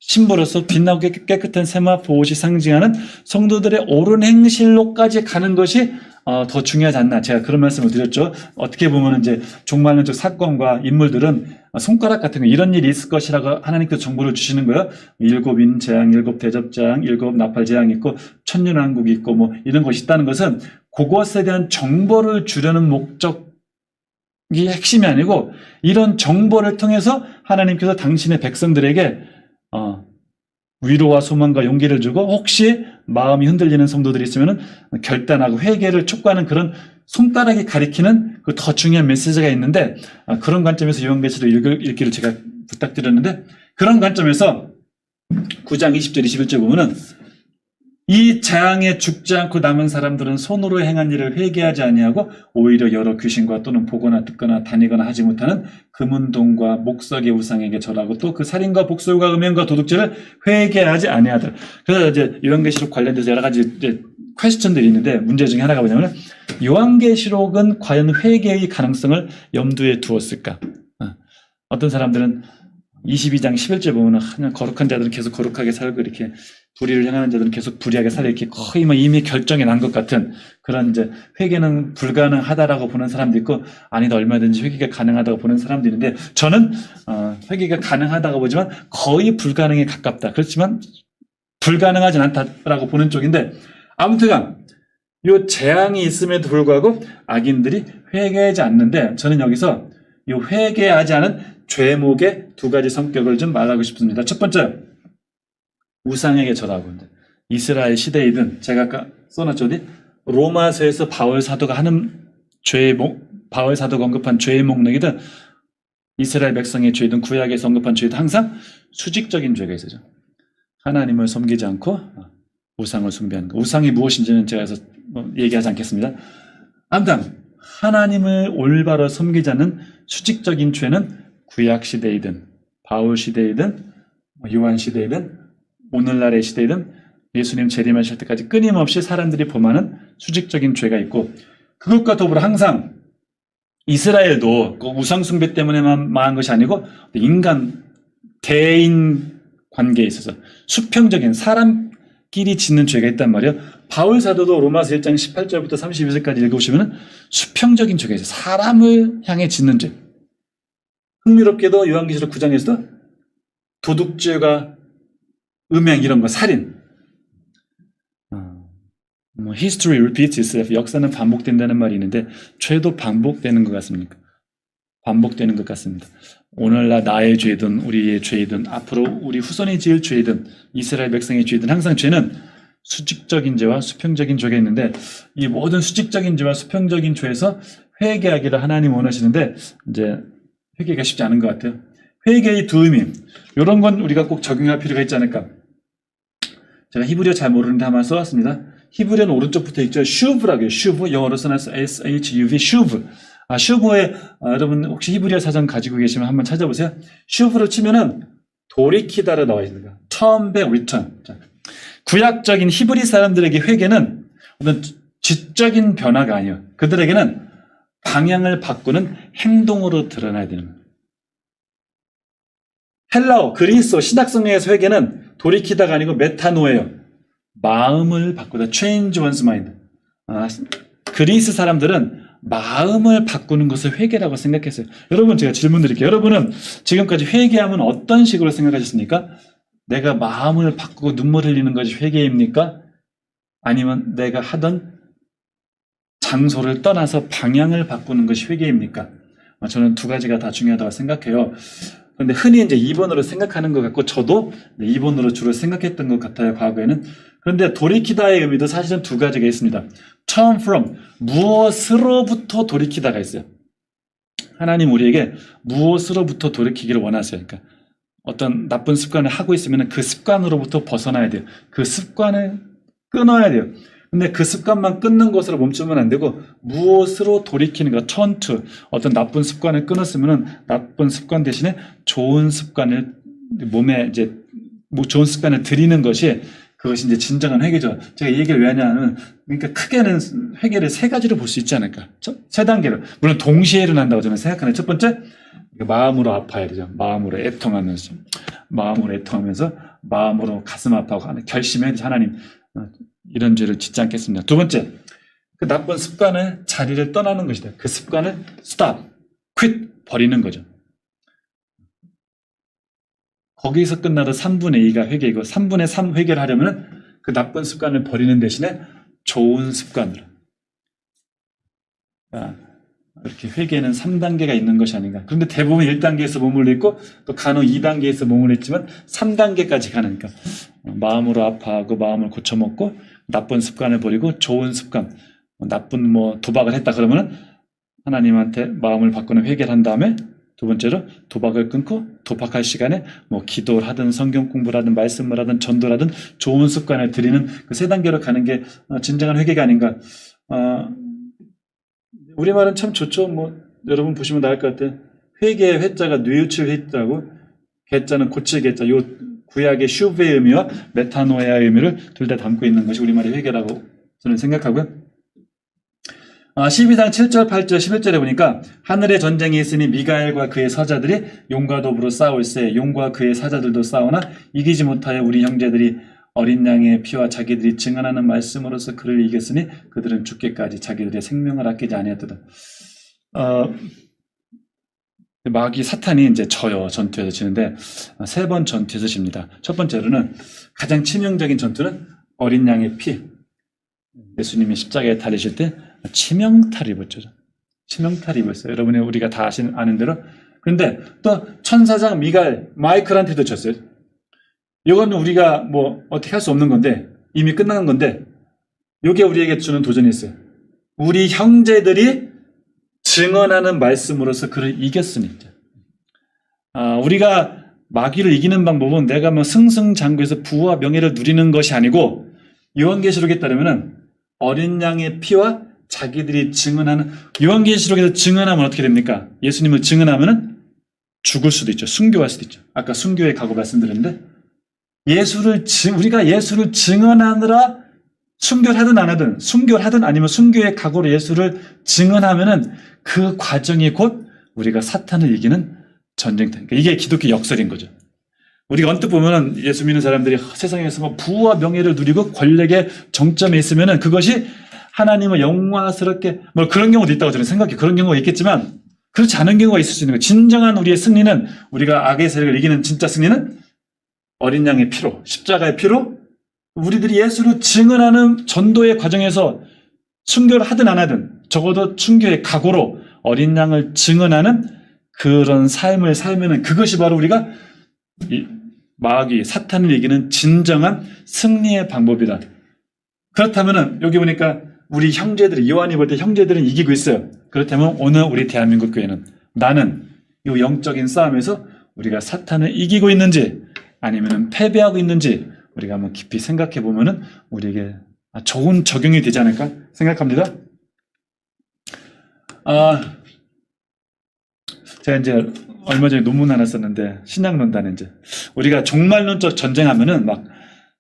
신부로서 빛나고 깨끗한 세마포 옷이 상징하는 성도들의 옳은 행실로까지 가는 것이 더 중요하지 않나. 제가 그런 말씀을 드렸죠. 어떻게 보면 이제 종말론적 사건과 인물들은 손가락 같은 거 이런 일이 있을 것이라고 하나님께서 정보를 주시는 거예요. 7인 재앙, 7 대접재앙, 7 나팔 재앙이 있고 천년왕국이 있고 뭐 이런 것이 있다는 것은 그것에 대한 정보를 주려는 목적이 핵심이 아니고 이런 정보를 통해서 하나님께서 당신의 백성들에게 위로와 소망과 용기를 주고 혹시 마음이 흔들리는 성도들이 있으면 결단하고 회개를 촉구하는 그런 손가락이 가리키는 그 더 중요한 메시지가 있는데 그런 관점에서 요한계시록 읽기를 제가 부탁드렸는데 그런 관점에서 9장 20절 21절 보면은 이 재앙에 죽지 않고 남은 사람들은 손으로 행한 일을 회개하지 아니하고 오히려 여러 귀신과 또는 보거나 듣거나 다니거나 하지 못하는 금은동과 목석의 우상에게 절하고 또 그 살인과 복술과 음행과 도둑질을 회개하지 아니하더라. 그래서 이제 요한계시록 관련돼서 여러 가지 이제 퀘스천들이 있는데 문제 중에 하나가 뭐냐면 요한계시록은 과연 회개의 가능성을 염두에 두었을까? 어떤 사람들은 22장 11절 보면 그냥 거룩한 자들은 계속 거룩하게 살고 이렇게 불의를 행하는 자들은 계속 불의하게 살고 이렇게 거의 뭐 이미 결정이 난 것 같은 그런 이제 회개는 불가능하다라고 보는 사람도 있고 아니다 얼마든지 회개가 가능하다고 보는 사람도 있는데 저는 회개가 가능하다고 보지만 거의 불가능에 가깝다. 그렇지만 불가능하진 않다라고 보는 쪽인데 아무튼간 이 재앙이 있음에도 불구하고 악인들이 회개하지 않는데 저는 여기서 이 회개하지 않은 죄목의 두 가지 성격을 좀 말하고 싶습니다. 첫 번째, 우상에게 절하고 이스라엘 시대이든 제가 아까 써놨죠. 어디? 로마서에서 바울 사도가 언급한 죄의 목록이든 이스라엘 백성의 죄든 구약에서 언급한 죄든 항상 수직적인 죄가 있어요. 하나님을 섬기지 않고 우상을 숭배하는 것. 우상이 무엇인지는 제가 얘기하지 않겠습니다. 아무튼 하나님을 올바로 섬기지 않는 수직적인 죄는 구약 시대이든 바울 시대이든 요한 시대이든 오늘날의 시대이든 예수님 재림하실 때까지 끊임없이 사람들이 범하는 수직적인 죄가 있고 그것과 더불어 항상 이스라엘도 우상 숭배 때문에만 망한 것이 아니고 인간 대인 관계에 있어서 수평적인 사람끼리 짓는 죄가 있단 말이에요. 바울 사도도 로마서 1장 18절부터 32절까지 읽어보시면 수평적인 죄가 있어요. 사람을 향해 짓는 죄. 흥미롭게도 요한계시록 9장에서도 도둑질과 음행 이런 거 살인 history repeats itself 역사는 반복된다는 말이 있는데 죄도 반복되는 것 같습니까? 반복되는 것 같습니다. 오늘날 나의 죄든 우리의 죄든 앞으로 우리 후손이 지을 죄든 이스라엘 백성의 죄든 항상 죄는 수직적인 죄와 수평적인 죄가 있는데 이 모든 수직적인 죄와 수평적인 죄에서 회개하기를 하나님 원하시는데 이제 회개가 쉽지 않은 것 같아요. 회개의 두 의미 이런 건 우리가 꼭 적용할 필요가 있지 않을까. 제가 히브리어 잘 모르는데 한번 써왔습니다. 히브리어는 오른쪽부터 있죠. 슈브라고 해요. 슈브 영어로 써놨어. SHUV 슈브. 슈브에 여러분 혹시 히브리어 사전 가지고 계시면 한번 찾아보세요. 슈브로 치면은 돌이키다로 나와 있는 거야. Turn back, return. 구약적인 히브리 사람들에게 회개는 어떤 지적인 변화가 아니에요. 그들에게는 방향을 바꾸는 행동으로 드러나야 되는 거예요. 헬라어, 그리스어, 신약성경에서 회개는 돌이키다가 아니고 메타노예요. 마음을 바꾸다. change one's mind. 그리스 사람들은 마음을 바꾸는 것을 회개라고 생각했어요. 여러분, 제가 질문 드릴게요. 여러분은 지금까지 회개하면 어떤 식으로 생각하셨습니까? 내가 마음을 바꾸고 눈물 흘리는 것이 회개입니까? 아니면 내가 하던 장소를 떠나서 방향을 바꾸는 것이 회개입니까? 저는 두 가지가 다 중요하다고 생각해요. 그런데 흔히 이제 2번으로 생각하는 것 같고, 저도 2번으로 주로 생각했던 것 같아요, 과거에는. 그런데 돌이키다의 의미도 사실은 두 가지가 있습니다. turn from, 무엇으로부터 돌이키다가 있어요. 하나님 우리에게 무엇으로부터 돌이키기를 원하세요. 그러니까 어떤 나쁜 습관을 하고 있으면 그 습관으로부터 벗어나야 돼요. 그 습관을 끊어야 돼요. 근데 그 습관만 끊는 것으로 멈추면 안 되고, 무엇으로 돌이키는 가 turn to, 어떤 나쁜 습관을 끊었으면 나쁜 습관 대신에 좋은 습관을 몸에 이제 좋은 습관을 들이는 것이, 그것이 이제 진정한 회개죠. 제가 이 얘기를 왜 하냐면, 그러니까 크게는 회개를 세 가지로 볼 수 있지 않을까? 세 단계로. 물론 동시에 일어난다고 저는 생각하는. 첫 번째, 마음으로 아파야 되죠. 마음으로 애통하면서, 마음으로 가슴 아파하고 하는 결심해야 되죠. 하나님, 이런 죄를 짓지 않겠습니다. 두 번째, 그 나쁜 습관을, 자리를 떠나는 것이다. 그 습관을 stop, quit, 버리는 거죠. 거기서 끝나도 3분의 2가 회개이고, 3분의 3 회개를 하려면 그 나쁜 습관을 버리는 대신에 좋은 습관으로. 이렇게 회개는 3단계가 있는 것이 아닌가. 그런데 대부분 1단계에서 머물러 있고, 또 간혹 2단계에서 머물러 있지만 3단계까지 가니까 마음으로 아파하고 마음을 고쳐먹고 나쁜 습관을 버리고 좋은 습관, 나쁜 도박을 했다 그러면은 하나님한테 마음을 바꾸는 회개를 한 다음에, 두 번째로 도박을 끊고 도박할 시간에 기도를 하든 성경 공부를 하든 말씀을 하든 전도를 하든 좋은 습관을 들이는 그 세 단계로 가는 게 진정한 회개가 아닌가. 우리말은 참 좋죠. 여러분 보시면 나을 것 같아요. 회개의 회자가 뉘우칠 회자고, 개자는 고칠 개자. 요 구약의 슈브의 의미와 메타노에아의 의미를 둘 다 담고 있는 것이 우리말의 회개라고 저는 생각하고요. 12장 7절, 8절, 11절에 보니까 하늘에 전쟁이 있으니 미가엘과 그의 사자들이 용과 더불어 싸울세. 용과 그의 사자들도 싸우나 이기지 못하여 우리 형제들이 어린 양의 피와 자기들이 증언하는 말씀으로서 그를 이겼으니 그들은 죽기까지 자기들의 생명을 아끼지 아니하였도다. 마귀 사탄이 이제 져요. 전투에서 지는데 3번 전투에서 집니다. 첫 번째로는 가장 치명적인 전투는 어린 양의 피. 예수님이 십자가에 달리실 때 치명타를 입었죠. 치명타를 입었어요. 여러분이 우리가 다 아는 대로. 그런데 또 천사장 마이클한테도 졌어요. 이거는 우리가 어떻게 할 수 없는 건데, 이미 끝난 건데, 이게 우리에게 주는 도전이 있어요. 우리 형제들이 증언하는 말씀으로서 그를 이겼으니. 우리가 마귀를 이기는 방법은 내가 승승장구해서 부와 명예를 누리는 것이 아니고, 요한계시록에 따르면 어린 양의 피와 자기들이 증언하는, 요한계시록에서 증언하면 어떻게 됩니까? 예수님을 증언하면 죽을 수도 있죠. 순교할 수도 있죠. 아까 순교의 각오 말씀드렸는데, 우리가 예수를 증언하느라 순교를 하든 안 하든, 순교를 하든 아니면 순교의 각오로 예수를 증언하면은 그 과정이 곧 우리가 사탄을 이기는 전쟁터. 그러니까 이게 기독교 역설인 거죠. 우리가 언뜻 보면은 예수 믿는 사람들이 세상에서 부와 명예를 누리고 권력의 정점에 있으면은 그것이 하나님을 영광스럽게, 그런 경우도 있다고 저는 생각해요. 그런 경우가 있겠지만 그렇지 않은 경우가 있을 수 있는 거예요. 진정한 우리의 승리는, 우리가 악의 세력을 이기는 진짜 승리는 어린 양의 피로, 십자가의 피로, 우리들이 예수를 증언하는 전도의 과정에서 순교를 하든 안 하든 적어도 순교의 각오로 어린 양을 증언하는 그런 삶을 살면은 그것이 바로 우리가 마귀, 사탄을 이기는 진정한 승리의 방법이다. 그렇다면은 여기 보니까 우리 형제들이, 요한이 볼 때 형제들은 이기고 있어요. 그렇다면 오늘 우리 대한민국 교회는, 나는 이 영적인 싸움에서 우리가 사탄을 이기고 있는지 아니면 패배하고 있는지 우리가 한번 깊이 생각해 보면은 우리에게 좋은 적용이 되지 않을까 생각합니다. 제가 이제 얼마 전에 논문 하나 썼는데, 신약론단에 이제 우리가 종말론적 전쟁하면은 막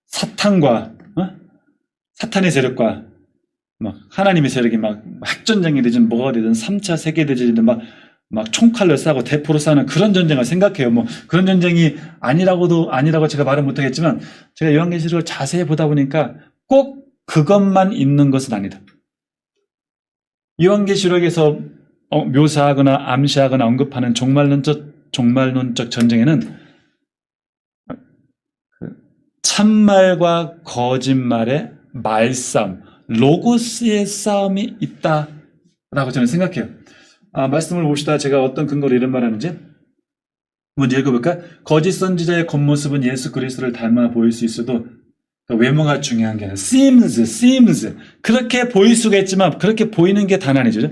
사탄과 사탄의 세력과 막 하나님의 세력이 막 핵전쟁이 되든 뭐가 되든 3차 세계대전이든 막 총칼로 싸고 대포로 싸는 그런 전쟁을 생각해요. 뭐 그런 전쟁이 아니라고 제가 말은 못하겠지만 제가 요한계시록을 자세히 보다 보니까 꼭 그것만 있는 것은 아니다. 요한계시록에서 묘사하거나 암시하거나 언급하는 종말론적 전쟁에는 참말과 거짓말의 말싸움, 로고스의 싸움이 있다라고 저는 생각해요. 말씀을 봅시다. 제가 어떤 근거로 이런 말 하는지 먼저 읽어볼까? 거짓 선지자의 겉모습은 예수 그리스도를 닮아 보일 수 있어도 외모가 중요한 게 아니라 seems 그렇게 보일 수가 있지만 그렇게 보이는 게 단 아니죠.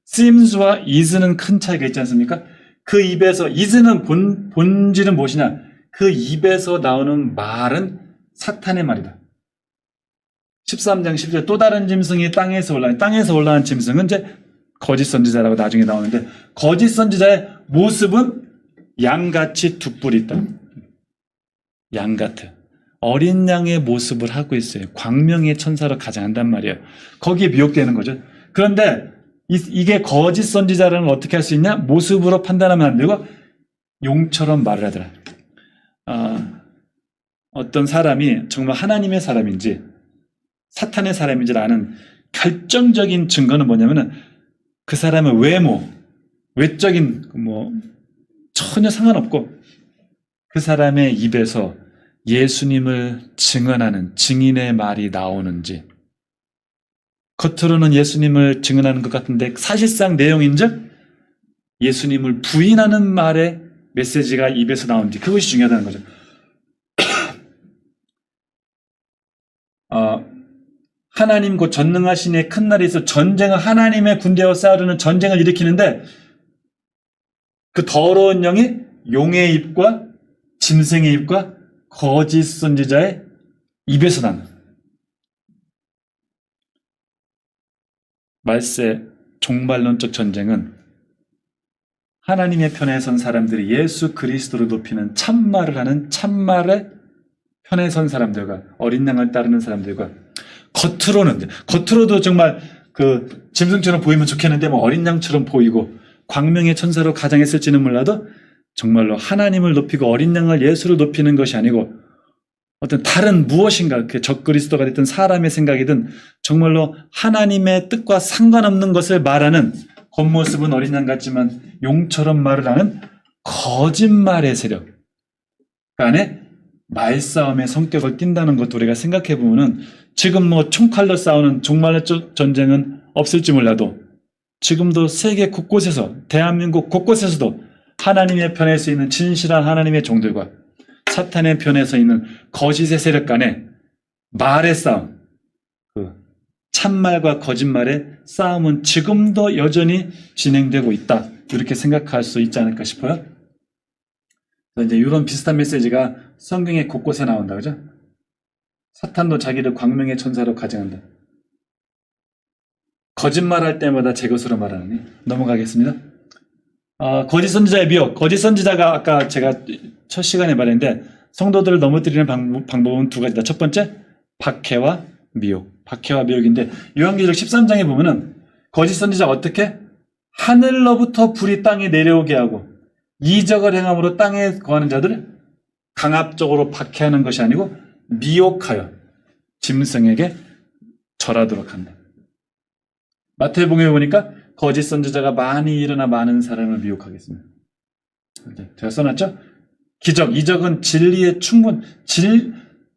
seems와 is는 큰 차이가 있지 않습니까? 그 입에서 is는 본질은 무엇이냐? 그 입에서 나오는 말은 사탄의 말이다. 13장 10절 또 다른 짐승이 땅에서 올라간 짐승은 이제 거짓 선지자라고 나중에 나오는데 거짓 선지자의 모습은 양같이 두 뿔이 있다. 양 같아. 어린 양의 모습을 하고 있어요. 광명의 천사로 가장한단 말이에요. 거기에 미혹되는 거죠. 그런데 이게 거짓 선지자라는 걸 어떻게 할 수 있냐? 모습으로 판단하면 안 되고 용처럼 말을 하더라. 어떤 사람이 정말 하나님의 사람인지 사탄의 사람인지를 아는 결정적인 증거는 뭐냐면은 그 사람의 외적인 전혀 상관없고 그 사람의 입에서 예수님을 증언하는 증인의 말이 나오는지 겉으로는 예수님을 증언하는 것 같은데 사실상 내용인즉 예수님을 부인하는 말의 메시지가 입에서 나오는지 그것이 중요하다는 거죠. 하나님 곧 전능하신 이의 큰 날이 있어 전쟁을 하나님의 군대와 싸우려는 전쟁을 일으키는데 그 더러운 영이 용의 입과 짐승의 입과 거짓 선지자의 입에서 나는 말세 종말론적 전쟁은 하나님의 편에 선 사람들이 예수 그리스도를 높이는 참말을 하는 참말의 편에 선 사람들과 어린 양을 따르는 사람들과 겉으로도 정말 그 짐승처럼 보이면 좋겠는데 어린 양처럼 보이고 광명의 천사로 가장했을지는 몰라도 정말로 하나님을 높이고 어린 양을 예수를 높이는 것이 아니고 어떤 다른 무엇인가 그 적그리스도가 됐든 사람의 생각이든 정말로 하나님의 뜻과 상관없는 것을 말하는 겉모습은 어린 양 같지만 용처럼 말을 하는 거짓말의 세력 그 안에 말싸움의 성격을 띈다는 것도 우리가 생각해 보면은 지금 총칼로 싸우는 종말론적 전쟁은 없을지 몰라도 지금도 세계 곳곳에서 대한민국 곳곳에서도 하나님의 편에 서 있는 진실한 하나님의 종들과 사탄의 편에 서 있는 거짓의 세력 간의 말의 싸움, 그 참말과 거짓말의 싸움은 지금도 여전히 진행되고 있다. 이렇게 생각할 수 있지 않을까 싶어요. 이제 이런 비슷한 메시지가 성경의 곳곳에 나온다, 그죠? 사탄도 자기를 광명의 천사로 가정한다. 거짓말할 때마다 제 것으로 말하느니 넘어가겠습니다. 거짓 선지자의 미혹. 거짓 선지자가 아까 제가 첫 시간에 말했는데 성도들을 넘어뜨리는 방법은 두 가지다. 첫 번째, 박해와 미혹. 박해와 미혹인데 요한계시록 13장에 보면은 거짓 선지자가 어떻게 하늘로부터 불이 땅에 내려오게 하고 이적을 행함으로 땅에 거하는 자들을 강압적으로 박해하는 것이 아니고 미혹하여 짐승에게 절하도록 한다. 마태복음에 보니까 거짓 선지자가 많이 일어나 많은 사람을 미혹하겠습니다. 제가 써놨죠? 이적은 진리의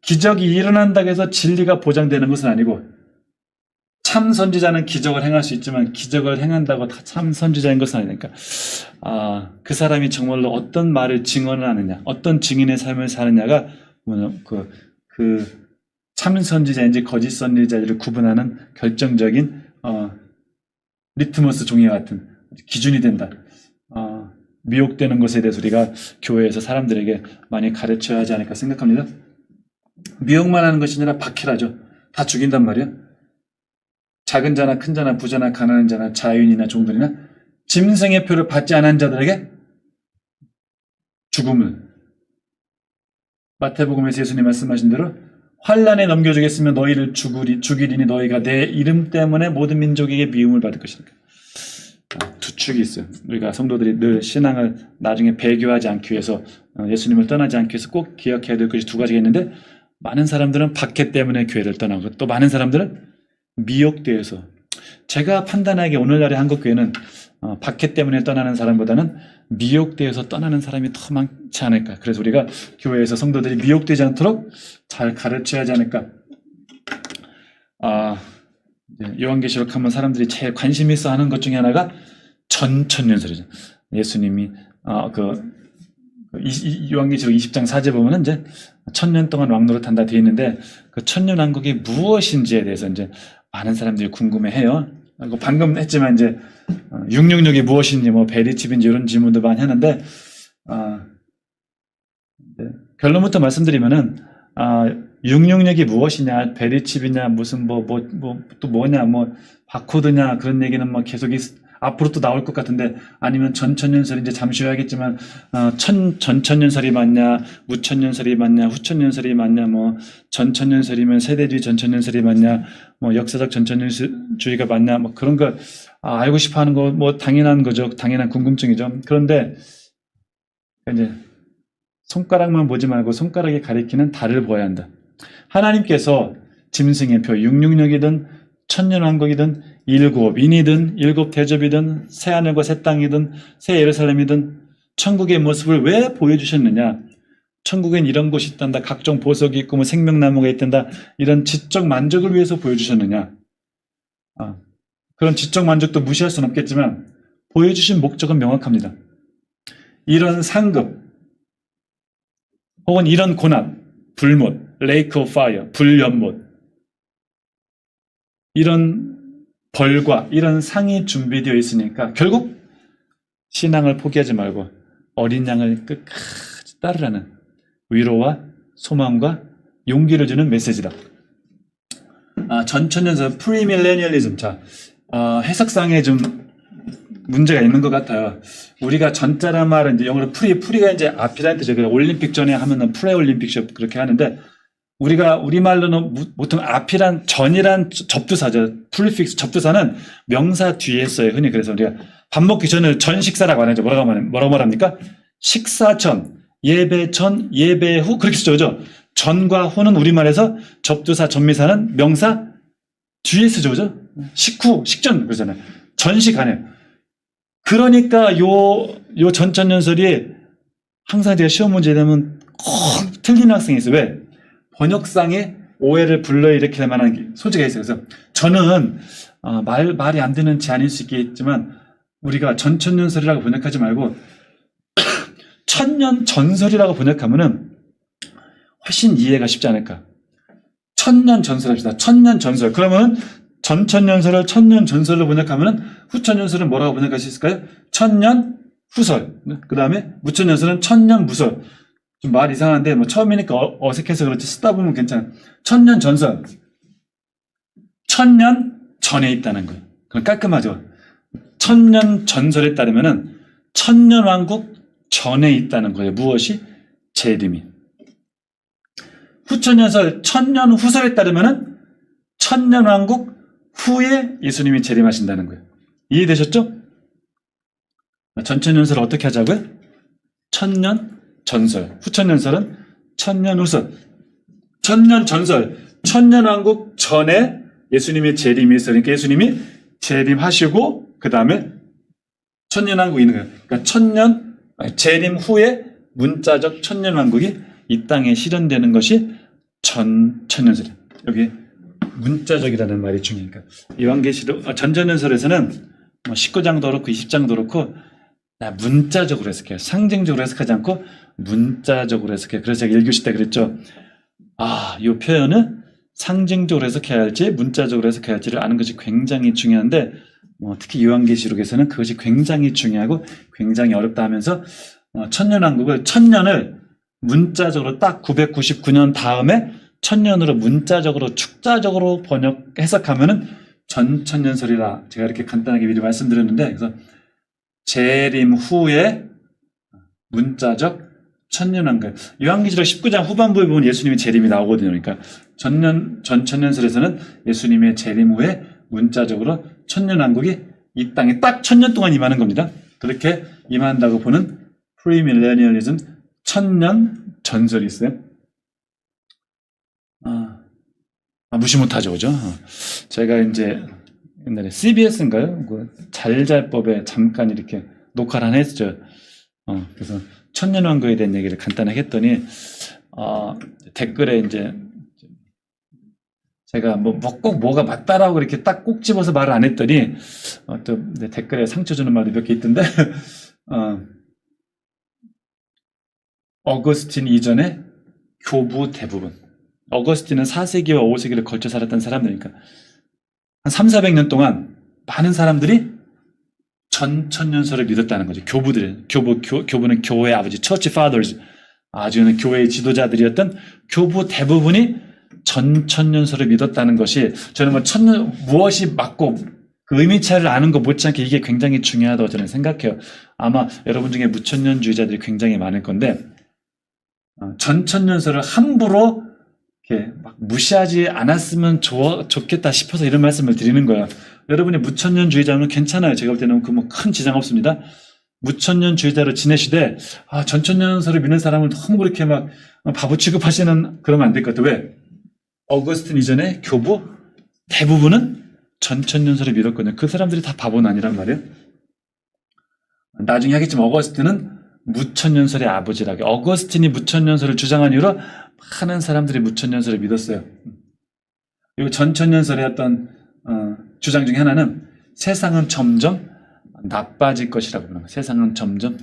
기적이 일어난다고 해서 진리가 보장되는 것은 아니고 참 선지자는 기적을 행할 수 있지만 기적을 행한다고 다 참 선지자인 것은 아니니까 그 사람이 정말로 어떤 말을 증언을 하느냐 어떤 증인의 삶을 사느냐가 그 참 선지자인지 거짓 선지자를 구분하는 결정적인 리트머스 종이와 같은 기준이 된다. 미혹되는 것에 대해서 우리가 교회에서 사람들에게 많이 가르쳐야 하지 않을까 생각합니다. 미혹만 하는 것이 아니라 박해라죠. 다 죽인단 말이에요. 작은 자나 큰 자나 부자나 가난한 자나 자유인이나 종들이나 짐승의 표를 받지 않은 자들에게 죽음을 마태복음에서 예수님 말씀하신 대로 환란에 넘겨주겠으며 너희를 죽이리니 너희가 내 이름 때문에 모든 민족에게 미움을 받을 것이니까. 두 축이 있어요. 우리가 성도들이 늘 신앙을 나중에 배교하지 않기 위해서 예수님을 떠나지 않기 위해서 꼭 기억해야 될 것이 두 가지가 있는데, 많은 사람들은 박해 때문에 교회를 떠나고 또 많은 사람들은 미혹되어서, 제가 판단하기에 오늘날의 한국교회는 박해 때문에 떠나는 사람보다는 미혹되어서 떠나는 사람이 더 많지 않을까. 그래서 우리가 교회에서 성도들이 미혹되지 않도록 잘 가르쳐야 하지 않을까. 요한계시록 하면 사람들이 제일 관심 있어 하는 것 중에 하나가 전천년설이죠. 예수님이 요한계시록 20장 4절 보면은 이제 1000년 동안 왕노릇한다 되어 있는데, 그 1000년 왕국이 무엇인지에 대해서 이제 많은 사람들이 궁금해해요. 방금 했지만 이제 666이 무엇인지 뭐 베리칩인지 이런 질문도 많이 하는데, 결론부터 말씀드리면은 666이 무엇이냐, 베리칩이냐, 무슨 또 뭐냐, 바코드냐, 그런 얘기는 계속 앞으로 또 나올 것 같은데, 아니면 전천년설이 이제 잠시 후에 하겠지만, 전천년설이 맞냐, 무천년설이 맞냐, 후천년설이 맞냐, 전천년설이면 세대주의 전천년설이 맞냐, 역사적 전천년주의가 맞냐, 그런 거 알고 싶어 하는 거 당연한 거죠. 당연한 궁금증이죠. 그런데 이제 손가락만 보지 말고 손가락에 가리키는 달을 보아야 한다. 하나님께서 짐승의 표 666이든 천년왕국이든 일곱인이든 일곱 대접이든 새하늘과 새 땅이든 새 예루살렘이든 천국의 모습을 왜 보여주셨느냐. 천국엔 이런 곳이 있단다, 각종 보석이 있고 생명나무가 있단다, 이런 지적 만족을 위해서 보여주셨느냐. 그런 지적 만족도 무시할 수는 없겠지만 보여주신 목적은 명확합니다. 이런 상급 혹은 이런 고난, 불못, 레이크 오브 파이어, 불연못, 이런 벌과 이런 상이 준비되어 있으니까 결국 신앙을 포기하지 말고 어린 양을 끝까지 따르라는 위로와 소망과 용기를 주는 메시지다. 전천년설 프리밀레니얼리즘. 해석상에 좀 문제가 있는 것 같아요. 우리가 전자란 말은 이제 영어로 프리가 이제 앞이라는 뜻이죠. 올림픽 전에 하면은 프레올림픽 그렇게 하는데, 우리가 우리말로는 보통 앞이란 전이란 접두사죠. 프리픽스 접두사는 명사 뒤에 써요, 흔히. 그래서 우리가 밥 먹기 전을 전식사라고 안 하죠. 뭐라고 말합니까? 식사 전, 예배 전, 예배 후, 그렇게 쓰죠. 그죠? 전과 후는 우리말에서 접두사, 전미사는 명사 뒤에 쓰죠. 그죠? 식후, 식전 그러잖아요. 전식 안 해요. 그러니까 요 전천년설이 항상 제가 시험 문제 되면 꼭 틀린 학생이 있어요. 왜? 번역상에 오해를 불러일으킬 만한 소지가 있어요. 그래서 저는 말이 안 되는 제안일 수 있겠지만, 우리가 전천년설이라고 번역하지 말고 천년전설이라고 번역하면은 훨씬 이해가 쉽지 않을까. 천년전설 합시다. 천년전설. 그러면은 전천년설을 천년전설로 번역하면은 후천년설은 뭐라고 번역할 수 있을까요? 천년후설. 그 다음에 무천년설은 천년무설. 좀 말 이상한데 처음이니까 어색해서 그렇지 쓰다 보면 괜찮아요. 천년전설. 천년 전에 있다는 거예요. 그럼 깔끔하죠. 천년전설에 따르면은 천년왕국 전에 있다는 거예요. 무엇이? 재림이. 후천년설 천년후설에 따르면은 천년왕국 후에 예수님이 재림하신다는 거예요. 이해되셨죠? 전천년설 어떻게 하자고요? 천년전설. 후천년설은 천년후설. 천년전설, 천년왕국 전에 예수님의 재림이 있어요. 그러니까 예수님이 재림하시고 그 다음에 천년왕국이 있는 거예요. 그러니까 재림 후에 문자적 천년왕국이 이 땅에 실현되는 것이 전천년설이에요. 여기 문자적이라는 말이 중요하니까. 요한계시록 전천년설에서는 19장도 그렇고 20장도 그렇고 문자적으로 해석해요. 상징적으로 해석하지 않고 문자적으로 해석해요. 그래서 제가 1교시 때 그랬죠. 이 표현은 상징적으로 해석해야 할지 문자적으로 해석해야 할지를 아는 것이 굉장히 중요한데, 특히 요한계시록에서는 그것이 굉장히 중요하고 굉장히 어렵다 하면서 천년왕국을, 천년을 문자적으로 딱 999년 다음에 천년으로 문자적으로 축자적으로 해석하면은 전천년설이라 제가 이렇게 간단하게 미리 말씀드렸는데, 그래서 재림 후에 문자적 천년왕국. 요한계시록 19장 후반부에 보면 예수님의 재림이 나오거든요. 그러니까 전천년설에서는 예수님의 재림 후에 문자적으로 천년왕국이 이 땅에 딱 1000년 동안 임하는 겁니다. 그렇게 임한다고 보는 프리밀레니얼리즘 천년 전설이 있어요. 무시 못하죠, 그죠? 제가 이제 옛날에 CBS인가요? 그 잘잘법에 잠깐 이렇게 녹화를 하나 했죠. 그래서 천년왕국에 대한 얘기를 간단하게 했더니 댓글에 이제 제가 꼭 뭐가 맞다라고 이렇게 딱 꼭 집어서 말을 안 했더니 또 댓글에 상처 주는 말이 몇 개 있던데 어거스틴 이전에 교부 대부분 어거스틴은 4세기와 5세기를 걸쳐 살았던 사람들이니까 한 300~400년 동안 많은 사람들이 전천년설을 믿었다는 거죠. 교부는 교회의 아버지, Church Fathers, 아주는 교회의 지도자들이었던 교부 대부분이 전천년설을 믿었다는 것이 저는 무엇이 맞고 그 의미 차이를 아는 것 못지않게 이게 굉장히 중요하다고 저는 생각해요. 아마 여러분 중에 무천년주의자들이 굉장히 많을 건데 전천년설을 함부로 이렇게 막 무시하지 않았으면 좋겠다 싶어서 이런 말씀을 드리는 거예요. 여러분이 무천년주의자는 괜찮아요. 제가 볼 때는 큰 지장 없습니다. 무천년주의자로 지내시되 전천년설을 믿는 사람을 너무 그렇게 막 바보 취급하시는 그러면 안 될 것 같아요. 왜? 어거스틴 이전에 교부 대부분은 전천년설을 믿었거든요. 그 사람들이 다 바보는 아니란 말이에요. 나중에 하겠지만 어거스틴은 무천년설의 아버지라고. 어거스틴이 무천년설을 주장한 이후로 많은 사람들이 무천년설을 믿었어요. 그리고 전천년설의 어떤 주장 중에 하나는 세상은 점점 나빠질 것이라고 합니다. 세상은 점점.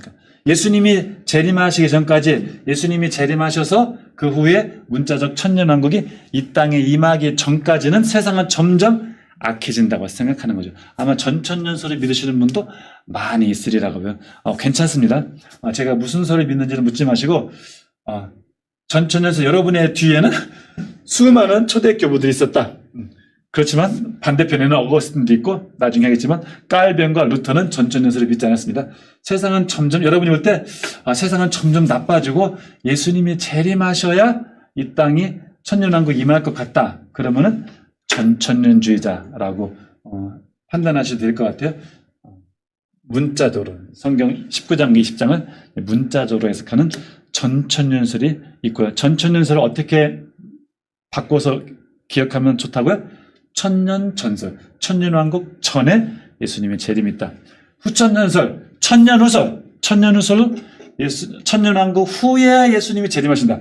예수님이 재림하시기 전까지 예수님이 재림하셔서 그 후에 문자적 천년왕국이 이 땅에 임하기 전까지는 세상은 점점 악해진다고 생각하는 거죠. 아마 전천년설을 믿으시는 분도 많이 있으리라고 해요. 괜찮습니다. 제가 무슨 설을 믿는지는 묻지 마시고 전천년설 여러분의 뒤에는 수많은 초대교부들이 있었다. 그렇지만 반대편에는 어거스틴도 있고 나중에 하겠지만 깔병과 루터는 전천년설을 믿지 않았습니다. 세상은 점점 여러분이 볼 때 세상은 점점 나빠지고 예수님이 재림하셔야 이 땅이 천년왕국 임할 것 같다. 그러면은 전천년주의자라고 판단하셔도 될 것 같아요. 문자적으로 성경 19장, 20장은 문자적으로 해석하는 전천년설이 있고요. 전천년설을 어떻게 바꿔서 기억하면 좋다고요? 천년전설, 천년왕국 전에 예수님의 재림이 있다. 후천년설, 천년후설, 천년후설로 천년왕국 후에 예수님이 재림하신다.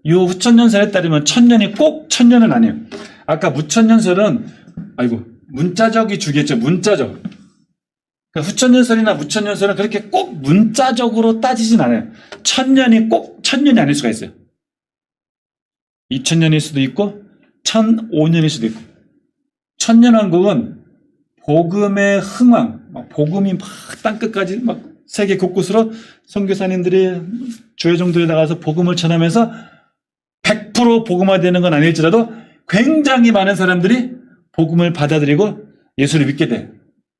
이 후천년설에 따르면 천년이 꼭 천년은 아니에요. 아까 무천년설은 문자적이 주겠죠. 문자적. 그러니까 후천년설이나 무천년설은 그렇게 꼭 문자적으로 따지진 않아요. 천년이 꼭 천년이 아닐 수가 있어요. 2000년일 수도 있고 1005년일 수도 있고. 천년왕국은 복음의 흥왕, 복음이 막 땅끝까지 막 세계 곳곳으로 선교사님들이 주회종들이 나가서 복음을 전하면서 100% 복음화되는 건 아닐지라도 굉장히 많은 사람들이 복음을 받아들이고 예수를 믿게 돼.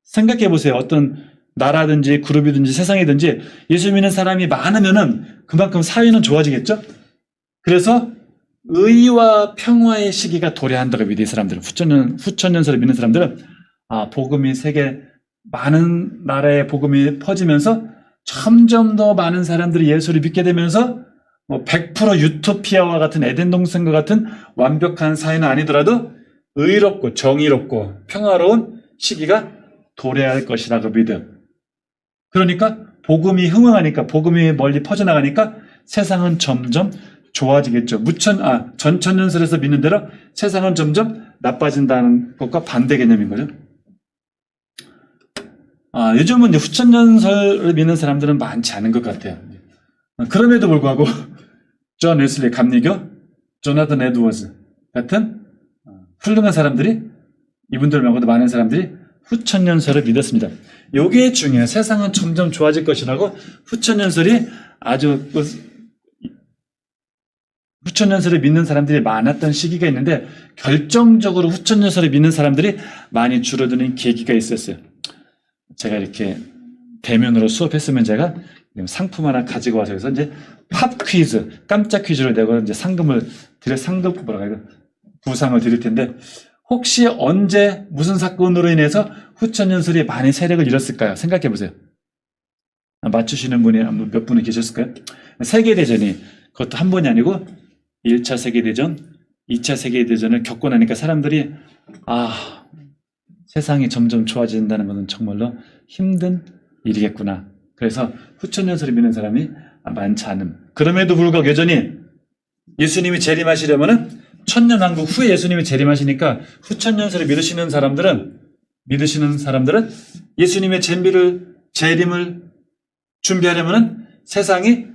생각해 보세요. 어떤 나라든지 그룹이든지 세상이든지 예수 믿는 사람이 많으면은 그만큼 사회는 좋아지겠죠? 그래서 의와 평화의 시기가 도래한다고 믿는 사람들은 후천년설을 믿는 사람들은 복음이 세계 많은 나라에 복음이 퍼지면서 점점 더 많은 사람들이 예수를 믿게 되면서 100% 유토피아와 같은 에덴 동산과 같은 완벽한 사회는 아니더라도 의롭고 정의롭고 평화로운 시기가 도래할 것이라고 믿어. 그러니까 복음이 흥황하니까 복음이 멀리 퍼져나가니까 세상은 점점 좋아지겠죠. 전천년설에서 믿는 대로 세상은 점점 나빠진다는 것과 반대 개념인 거죠. 요즘은 이제 후천년설을 믿는 사람들은 많지 않은 것 같아요. 그럼에도 불구하고 존 웨슬리 감리교, 조나단 에드워즈 같은 훌륭한 사람들이 이분들 말고도 많은 사람들이 후천년설을 믿었습니다. 요게 중요해요. 세상은 점점 좋아질 것이라고 후천년설이 아주 후천년설을 믿는 사람들이 많았던 시기가 있는데 결정적으로 후천년설을 믿는 사람들이 많이 줄어드는 계기가 있었어요. 제가 이렇게 대면으로 수업했으면 제가 상품 하나 가지고 와서 그래서 이제 팝 퀴즈, 깜짝 퀴즈를 내고 이제 부상을 드릴 텐데, 혹시 언제 무슨 사건으로 인해서 후천연설이 많이 세력을 잃었을까요? 생각해 보세요. 맞추시는 분이 몇 분이 계셨을까요? 세계대전이, 그것도 한 번이 아니고 1차 세계대전, 2차 세계대전을 겪고 나니까 사람들이 세상이 점점 좋아진다는 것은 정말로 힘든 일이겠구나. 그래서 후천연설을 믿는 사람이 많지 않음. 그럼에도 불구하고 여전히 예수님이 재림하시려면은 천년왕국 후에 예수님이 재림하시니까 후천연설을 믿으시는 사람들은 예수님의 재림을 준비하려면은 세상이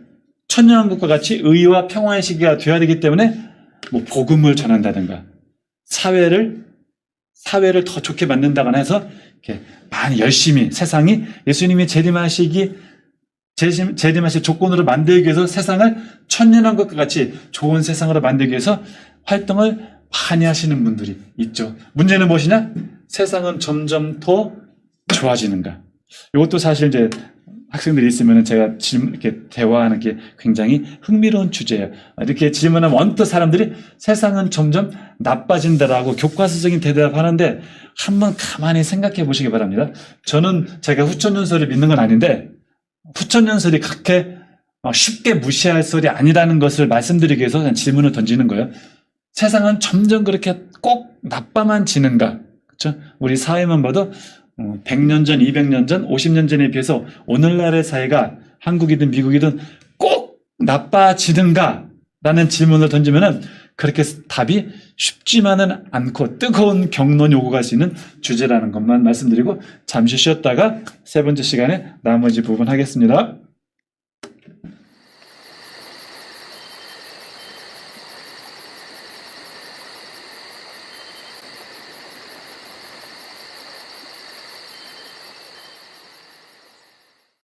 천년왕국과 같이 의와 평화의 시기가 되어야 되기 때문에 뭐 복음을 전한다든가 사회를 더 좋게 만든다거나 해서 이렇게 많이 열심히 세상이 예수님이 재림하실 조건으로 만들기 위해서 세상을 천년왕국과 같이 좋은 세상으로 만들기 위해서 활동을 많이 하시는 분들이 있죠. 문제는 무엇이냐? 세상은 점점 더 좋아지는가. 이것도 사실 이제 학생들이 있으면 제가 이렇게 대화하는 게 굉장히 흥미로운 주제예요. 이렇게 질문하면 언뜻 사람들이 세상은 점점 나빠진다라고 교과서적인 대답하는데 한번 가만히 생각해 보시기 바랍니다. 제가 후천연설을 믿는 건 아닌데 후천연설이 그렇게 쉽게 무시할 소리 아니라는 것을 말씀드리기 위해서 그냥 질문을 던지는 거예요. 세상은 점점 그렇게 꼭 나빠만 지는가? 그렇죠? 우리 사회만 봐도 100년 전, 200년 전, 50년 전에 비해서 오늘날의 사회가 한국이든 미국이든 꼭 나빠지는가? 라는 질문을 던지면은 그렇게 답이 쉽지만은 않고 뜨거운 경론이 오고 갈 수 있는 주제라는 것만 말씀드리고 잠시 쉬었다가 세 번째 시간에 나머지 부분 하겠습니다.